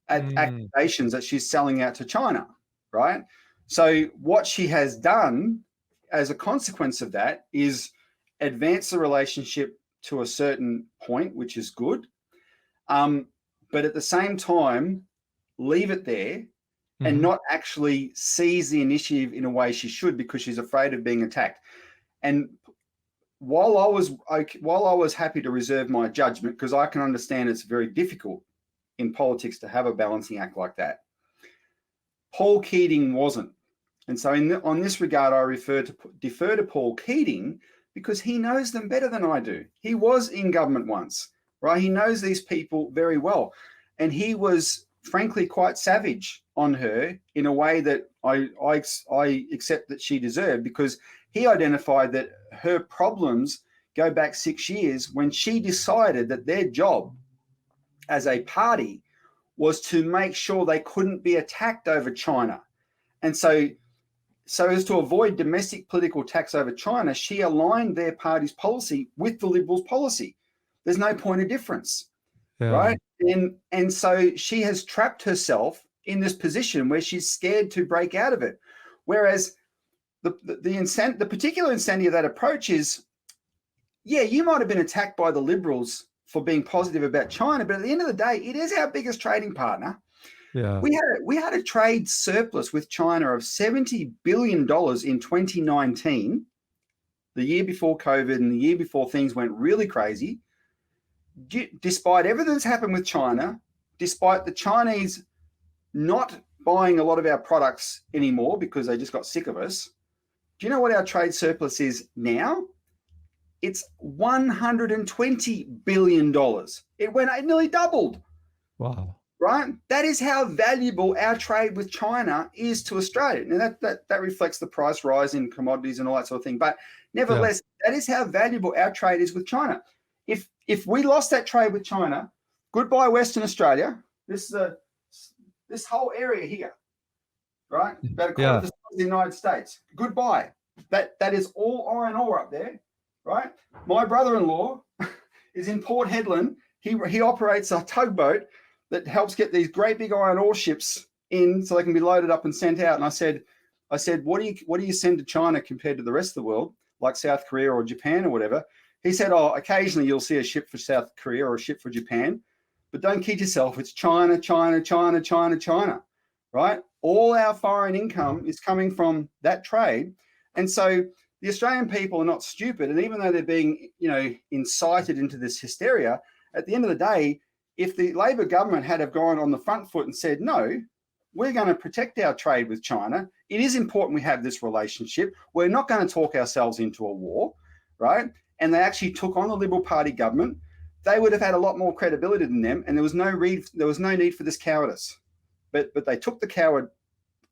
at accusations that she's selling out to China, right? So what she has done as a consequence of that is advance the relationship to a certain point, which is good. But at the same time, leave it there and not actually seize the initiative in a way she should, because she's afraid of being attacked. And while I was happy to reserve my judgment, because I can understand it's very difficult in politics to have a balancing act like that, Paul Keating wasn't. And so on this regard, I defer to Paul Keating, because he knows them better than I do. He was in government once, right? He knows these people very well. And he was frankly quite savage on her in a way that I accept that she deserved, because he identified that her problems go back 6 years when she decided that their job as a party was to make sure they couldn't be attacked over China. And so as to avoid domestic political attacks over China, she aligned their party's policy with the Liberals' policy. There's no point of difference, right? And so she has trapped herself in this position where she's scared to break out of it. Whereas the particular insanity of that approach is, yeah, you might have been attacked by the Liberals for being positive about China, but at the end of the day, it is our biggest trading partner. Yeah. We had a trade surplus with China of $70 billion in 2019, the year before COVID and the year before things went really crazy. Despite everything that's happened with China, despite the Chinese not buying a lot of our products anymore because they just got sick of us, do you know what our trade surplus is now? It's $120 billion. It nearly doubled. Wow. Right? That is how valuable our trade with China is to Australia. Now, that reflects the price rise in commodities and all that sort of thing. But nevertheless, that is how valuable our trade is with China. If we lost that trade with China, goodbye Western Australia. This whole area here, right? About a quarter of the size of the United States. Goodbye. That is all iron ore up there, right? My brother-in-law is in Port Hedland. He operates a tugboat that helps get these great big iron ore ships in so they can be loaded up and sent out. And I said, what do you send to China compared to the rest of the world, like South Korea or Japan or whatever? He said, occasionally you'll see a ship for South Korea or a ship for Japan, but don't kid yourself. It's China, China, China, China, China, right? All our foreign income is coming from that trade. And so the Australian people are not stupid. And even though they're being, incited into this hysteria, at the end of the day, if the Labor government had have gone on the front foot and said, no, we're going to protect our trade with China. It is important we have this relationship. We're not going to talk ourselves into a war, right? and they actually took on the Liberal Party government, they would have had a lot more credibility than them, and there was no need for this cowardice. But they took the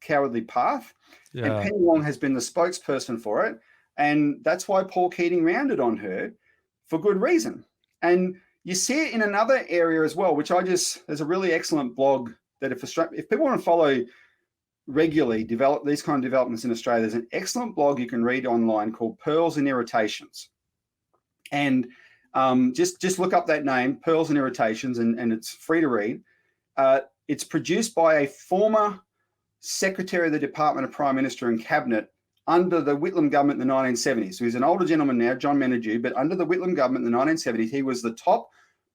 cowardly path, and Penny Wong has been the spokesperson for it, and that's why Paul Keating rounded on her for good reason. And you see it in another area as well, which there's a really excellent blog that if people want to follow regularly these kind of developments in Australia, there's an excellent blog you can read online called Pearls and Irritations. And just look up that name, Pearls and Irritations, and it's free to read. It's produced by a former Secretary of the Department of Prime Minister and Cabinet under the Whitlam government in the 1970s. So he's an older gentleman now, John Menadue, but under the Whitlam government in the 1970s, he was the top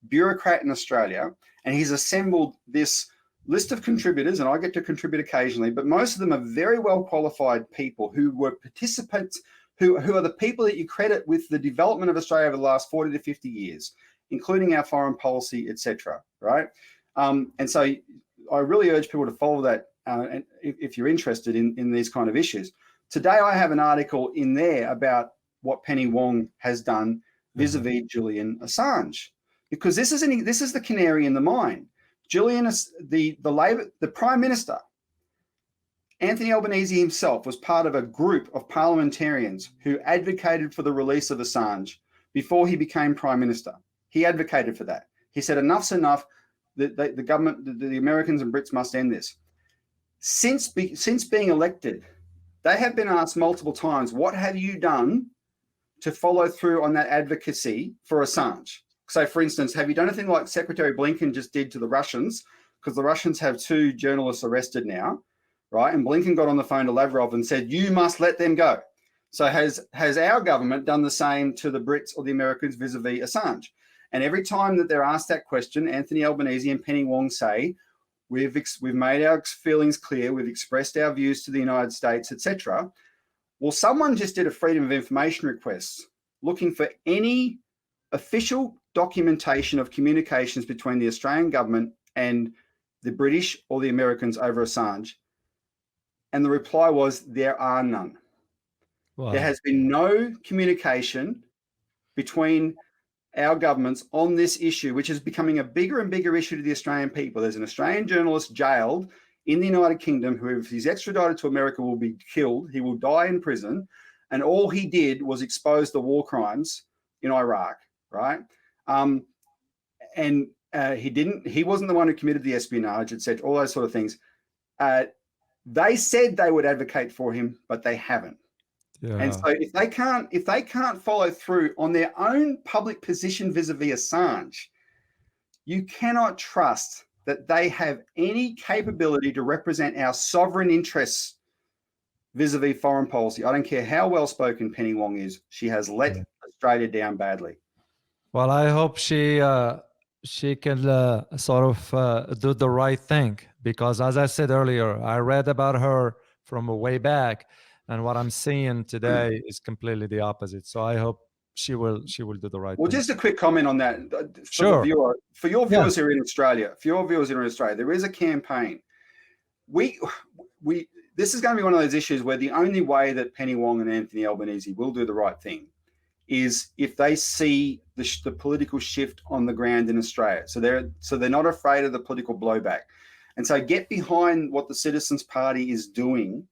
bureaucrat in Australia, and he's assembled this list of contributors, and I get to contribute occasionally, but most of them are very well qualified people who were participants, who are the people that you credit with the development of Australia over the last 40 to 50 years, including our foreign policy, etc. Right? And so I really urge people to follow that and if you're interested in these kind of issues. Today, I have an article in there about what Penny Wong has done vis-a-vis Julian Assange, because this is the canary in the mine. The Prime Minister, Anthony Albanese himself, was part of a group of parliamentarians who advocated for the release of Assange before he became Prime Minister. He advocated for that. He said, enough's enough. The government, the Americans and Brits must end this. Since being elected, they have been asked multiple times, what have you done to follow through on that advocacy for Assange? So, for instance, have you done anything like Secretary Blinken just did to the Russians? Because the Russians have 2 journalists arrested now, right? And Blinken got on the phone to Lavrov and said, you must let them go. So has our government done the same to the Brits or the Americans vis-a-vis Assange? And every time that they're asked that question, Anthony Albanese and Penny Wong say, we've made our feelings clear, we've expressed our views to the United States, etc. Well, someone just did a Freedom of Information request looking for any official documentation of communications between the Australian government and the British or the Americans over Assange. And the reply was, there are none. Wow. There has been no communication between our governments on this issue, which is becoming a bigger and bigger issue to the Australian people. There's an Australian journalist jailed in the United Kingdom who, if he's extradited to America, will be killed. He will die in prison. And all he did was expose the war crimes in Iraq, right? He wasn't the one who committed the espionage, etc., all those sort of things. They said they would advocate for him, but they haven't. Yeah. And so if they can't follow through on their own public position vis-a-vis Assange, you cannot trust that they have any capability to represent our sovereign interests vis-a-vis foreign policy. I don't care how well spoken Penny Wong is; she has let Australia down badly. Well, I hope she can sort of do the right thing, because as I said earlier, I read about her from way back. And what I'm seeing today is completely the opposite. So I hope she will do the right thing. Well, just a quick comment on that. Sure. For your viewers who are in Australia, there is a campaign. This is going to be one of those issues where the only way that Penny Wong and Anthony Albanese will do the right thing is if they see the political shift on the ground in Australia. So they're not afraid of the political blowback. And so get behind what the Citizens Party is doing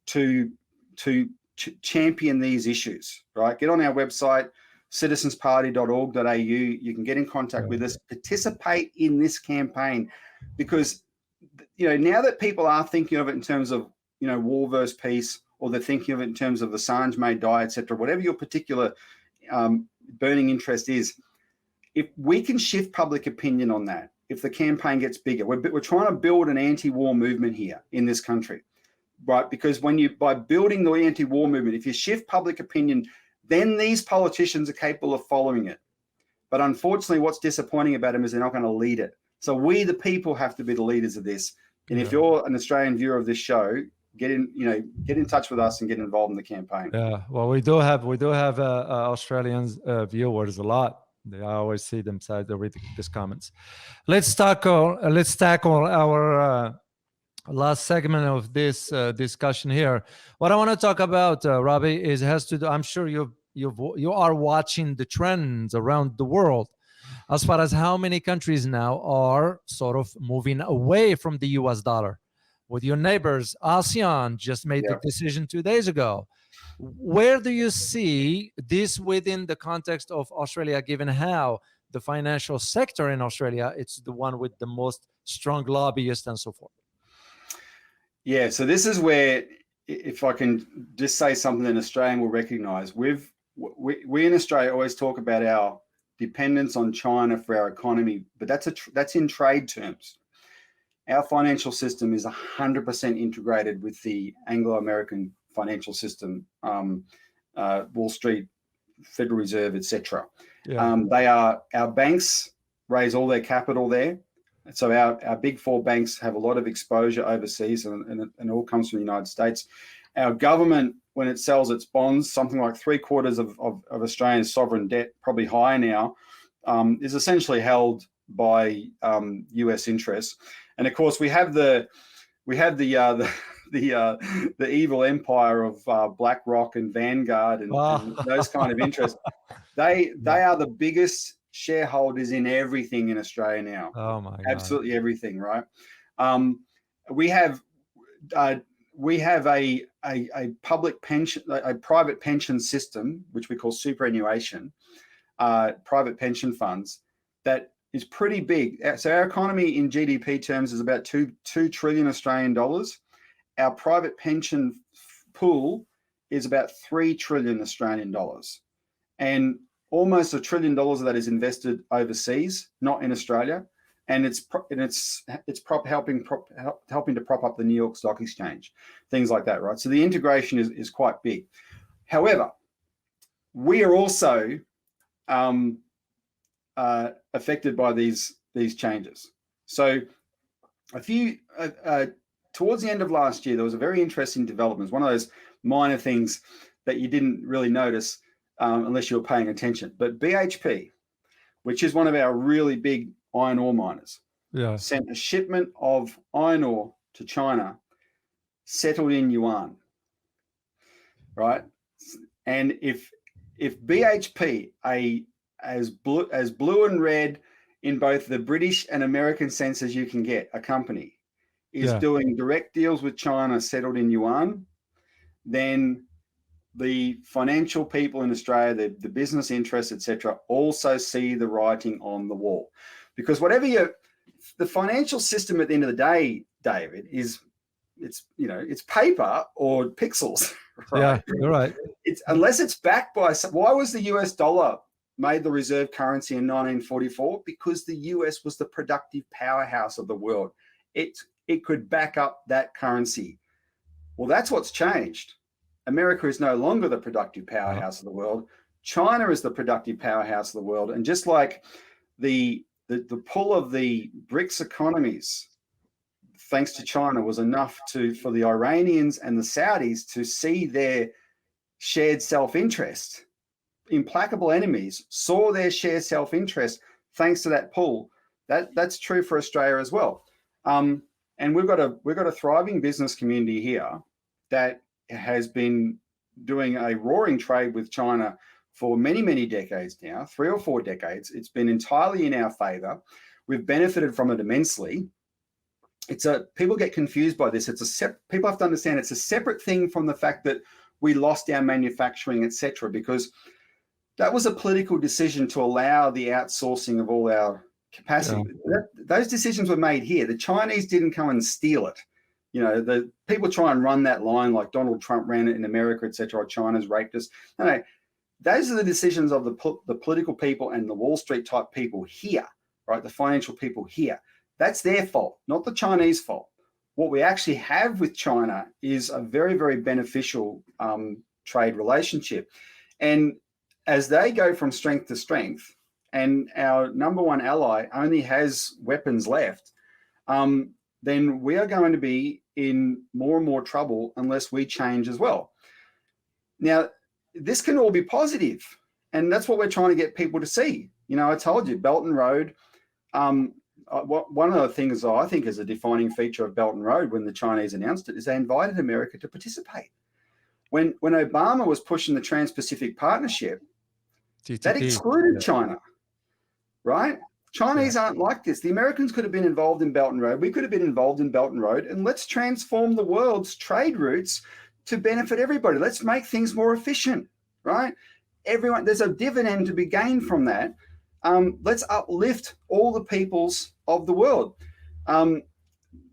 to champion these issues, right? Get on our website, citizensparty.org.au. You can get in contact with us, participate in this campaign, because, now that people are thinking of it in terms of, war versus peace, or they're thinking of it in terms of Assange may die, etc., whatever your particular burning interest is, if we can shift public opinion on that, if the campaign gets bigger, we're trying to build an anti-war movement here in this country. Right, because by building the anti-war movement, if you shift public opinion, then these politicians are capable of following it. But unfortunately, what's disappointing about them is they're not going to lead it. So we, the people, have to be the leaders of this. And if you're an Australian viewer of this show, get in touch with us and get involved in the campaign. Yeah, well, we do have Australians viewers a lot. I always see them say they read these comments. Let's tackle our last segment of this discussion here. What I want to talk about, Robbie, has to do. I'm sure you are watching the trends around the world as far as how many countries now are sort of moving away from the US dollar. With your neighbors, ASEAN just made the decision 2 days ago. Where do you see this within the context of Australia, given how the financial sector in Australia, it's the one with the most strong lobbyists and so forth? Yeah, so this is where, if I can just say something that Australian will recognise, we in Australia always talk about our dependence on China for our economy, but that's in trade terms. Our financial system is 100% integrated with the Anglo-American financial system, Wall Street, Federal Reserve, etc. Our banks raise all their capital there. So our big four banks have a lot of exposure overseas, and it all comes from the United States. Our government, when it sells its bonds, something like 3/4 of Australian sovereign debt, probably higher now, is essentially held by US interests. And of course, we have the evil empire of BlackRock and Vanguard and those kind of interests. They are the biggest shareholders in everything in Australia now. Oh my God. Absolutely everything, right? We have a public pension, a private pension system, which we call superannuation, private pension funds, that is pretty big. So our economy in GDP terms is about 2 trillion Australian dollars. Our private pension pool is about 3 trillion Australian dollars. And almost $1 trillion of that is invested overseas, not in Australia, and it's helping to prop up the New York Stock Exchange, things like that, right? So the integration is quite big. However, we are also affected by these changes. So towards the end of last year, there was a very interesting development. It's one of those minor things that you didn't really notice unless you were paying attention. But BHP, which is one of our really big iron ore miners, sent a shipment of iron ore to China, settled in yuan, right? And if BHP, as blue and red in both the British and American sense as you can get, a company is doing direct deals with China settled in yuan, then the financial people in Australia, the business interests, etc., also see the writing on the wall. Because the financial system at the end of the day, David, it's paper or pixels. Right? Yeah, you're right. Unless it's backed by, why was the US dollar made the reserve currency in 1944? Because the US was the productive powerhouse of the world. It could back up that currency. Well, that's what's changed. America is no longer the productive powerhouse of the world. China is the productive powerhouse of the world. And just like the pull of the BRICS economies, thanks to China, was enough for the Iranians and the Saudis to see their shared self-interest. Implacable enemies saw their shared self-interest thanks to that pull. That's true for Australia as well. And we've got a thriving business community here that has been doing a roaring trade with China for many, many decades now, 3 or 4 decades. It's been entirely in our favor. We've benefited from it immensely. People get confused by this. People have to understand it's a separate thing from the fact that we lost our manufacturing, etc., because that was a political decision to allow the outsourcing of all our capacity. Those decisions were made here. The Chinese didn't come and steal it. The people try and run that line like Donald Trump ran it in America, etc., or China's raped us. No, those are the decisions of the political people and the Wall Street type people here, right? The financial people here. That's their fault, not the Chinese fault. What we actually have with China is a very, very beneficial trade relationship. And as they go from strength to strength, and our number one ally only has weapons left, then we are going to be in more and more trouble unless we change as well. Now, this can all be positive, and that's what we're trying to get people to see. I told you, Belt and Road. One of the things I think is a defining feature of Belt and Road when the Chinese announced it is they invited America to participate. when Obama was pushing the Trans-Pacific Partnership, TTP. that excluded China, right? Chinese aren't like this. The Americans could have been involved in Belt and Road. We could have been involved in Belt and Road, and let's transform the world's trade routes to benefit everybody. Let's make things more efficient, right? Everyone, there's a dividend to be gained from that. Let's uplift all the peoples of the world.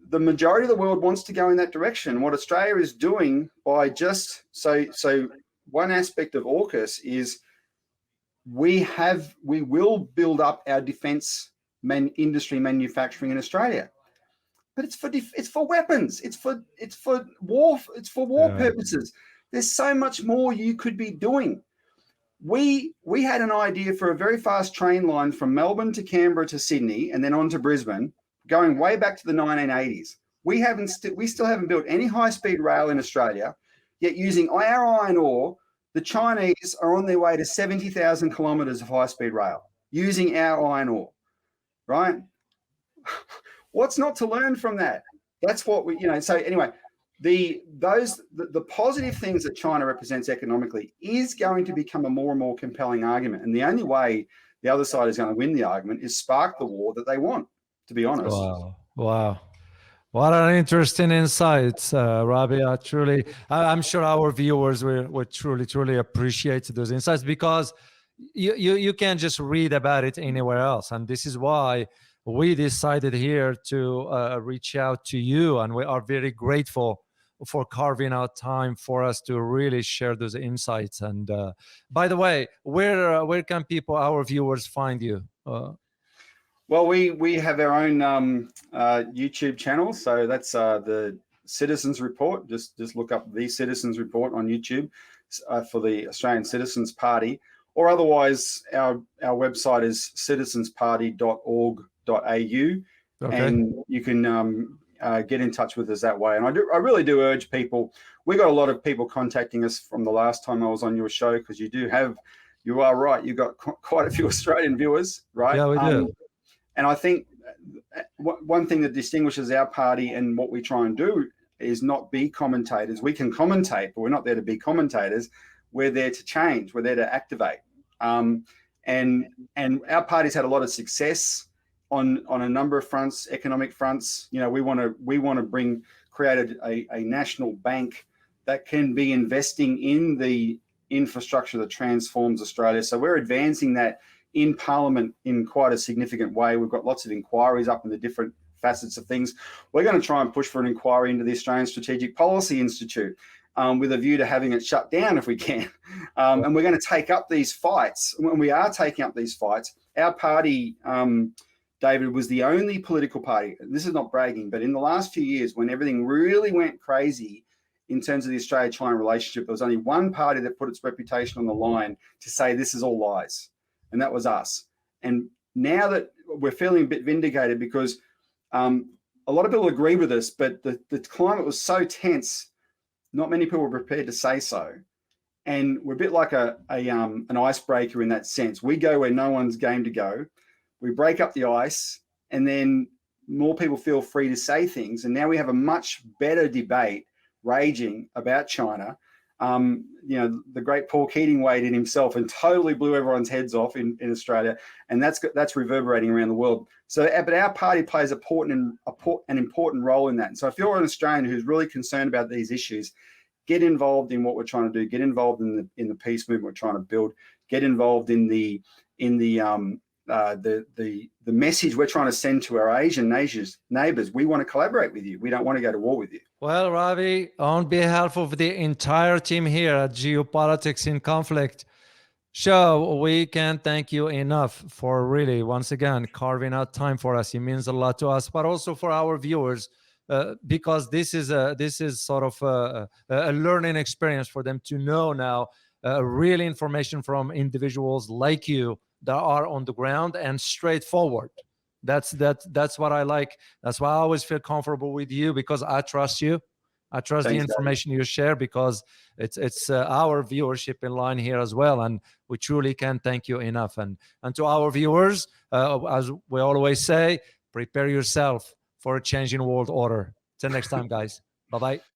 The majority of the world wants to go in that direction. What Australia is doing by just so one aspect of AUKUS is we will build up our defence industry manufacturing in Australia, but it's for weapons. It's for war purposes. There's so much more you could be doing. We had an idea for a very fast train line from Melbourne to Canberra to Sydney and then on to Brisbane, going way back to the 1980s. We still haven't built any high-speed rail in Australia, yet using our iron ore, the Chinese are on their way to 70,000 kilometres of high-speed rail using our iron ore, right? What's not to learn from that? That's what we, so anyway, the positive things that China represents economically is going to become a more and more compelling argument. And the only way the other side is going to win the argument is spark the war that they want, to be honest. Wow. What an interesting insights, Robbie. I'm sure our viewers would truly appreciate those insights, because you can't just read about it anywhere else. And this is why we decided here to reach out to you, and we are very grateful for carving out time for us to really share those insights. And by the way, where can our viewers find you? Well, we have our own YouTube channel, so that's the Citizens Report. Just look up the Citizens Report on YouTube for the Australian Citizens Party, or otherwise our website is citizensparty.org.au, and you can get in touch with us that way. And I really do urge people. We got a lot of people contacting us from the last time I was on your show, because you are right. You've got quite a few Australian viewers, right? Yeah, we do. And I think one thing that distinguishes our party and what we try and do is not be commentators. We can commentate, but we're not there to be commentators. We're there to change. We're there to activate. And our party's had a lot of success on a number of fronts, economic fronts. We want to create a national bank that can be investing in the infrastructure that transforms Australia. So we're advancing that in Parliament in quite a significant way. We've got lots of inquiries up in the different facets of things. We're going to try and push for an inquiry into the Australian Strategic Policy Institute with a view to having it shut down if we can. And we're going to take up these fights. When we are taking up these fights, our party, David, was the only political party, this is not bragging, but in the last few years when everything really went crazy in terms of the Australia-China relationship, there was only one party that put its reputation on the line to say this is all lies. And that was us. And now that we're feeling a bit vindicated, because a lot of people agree with us, but the climate was so tense, not many people were prepared to say so. And we're a bit like an icebreaker in that sense. We go where no one's game to go. We break up the ice, and then more people feel free to say things. And now we have a much better debate raging about China. The great Paul Keating weighed in himself and totally blew everyone's heads off in Australia, and that's reverberating around the world. So, but our party plays an important role in that. And so, if you're an Australian who's really concerned about these issues, get involved in what we're trying to do. Get involved in the peace movement we're trying to build. Get involved in the message we're trying to send to our Asian neighbours. We want to collaborate with you. We don't want to go to war with you. Well, Robbie, on behalf of the entire team here at Geopolitics in Conflict show, we can't thank you enough for really, once again, carving out time for us. It means a lot to us, but also for our viewers, because this is sort of a learning experience for them to know now real information from individuals like you that are on the ground and straightforward. That's what I like. That's why I always feel comfortable with you, because I trust you. I trust the information you share, because it's our viewership in line here as well, and we truly can't thank you enough. And to our viewers, as we always say, prepare yourself for a changing world order. Till next time, guys. Bye-bye.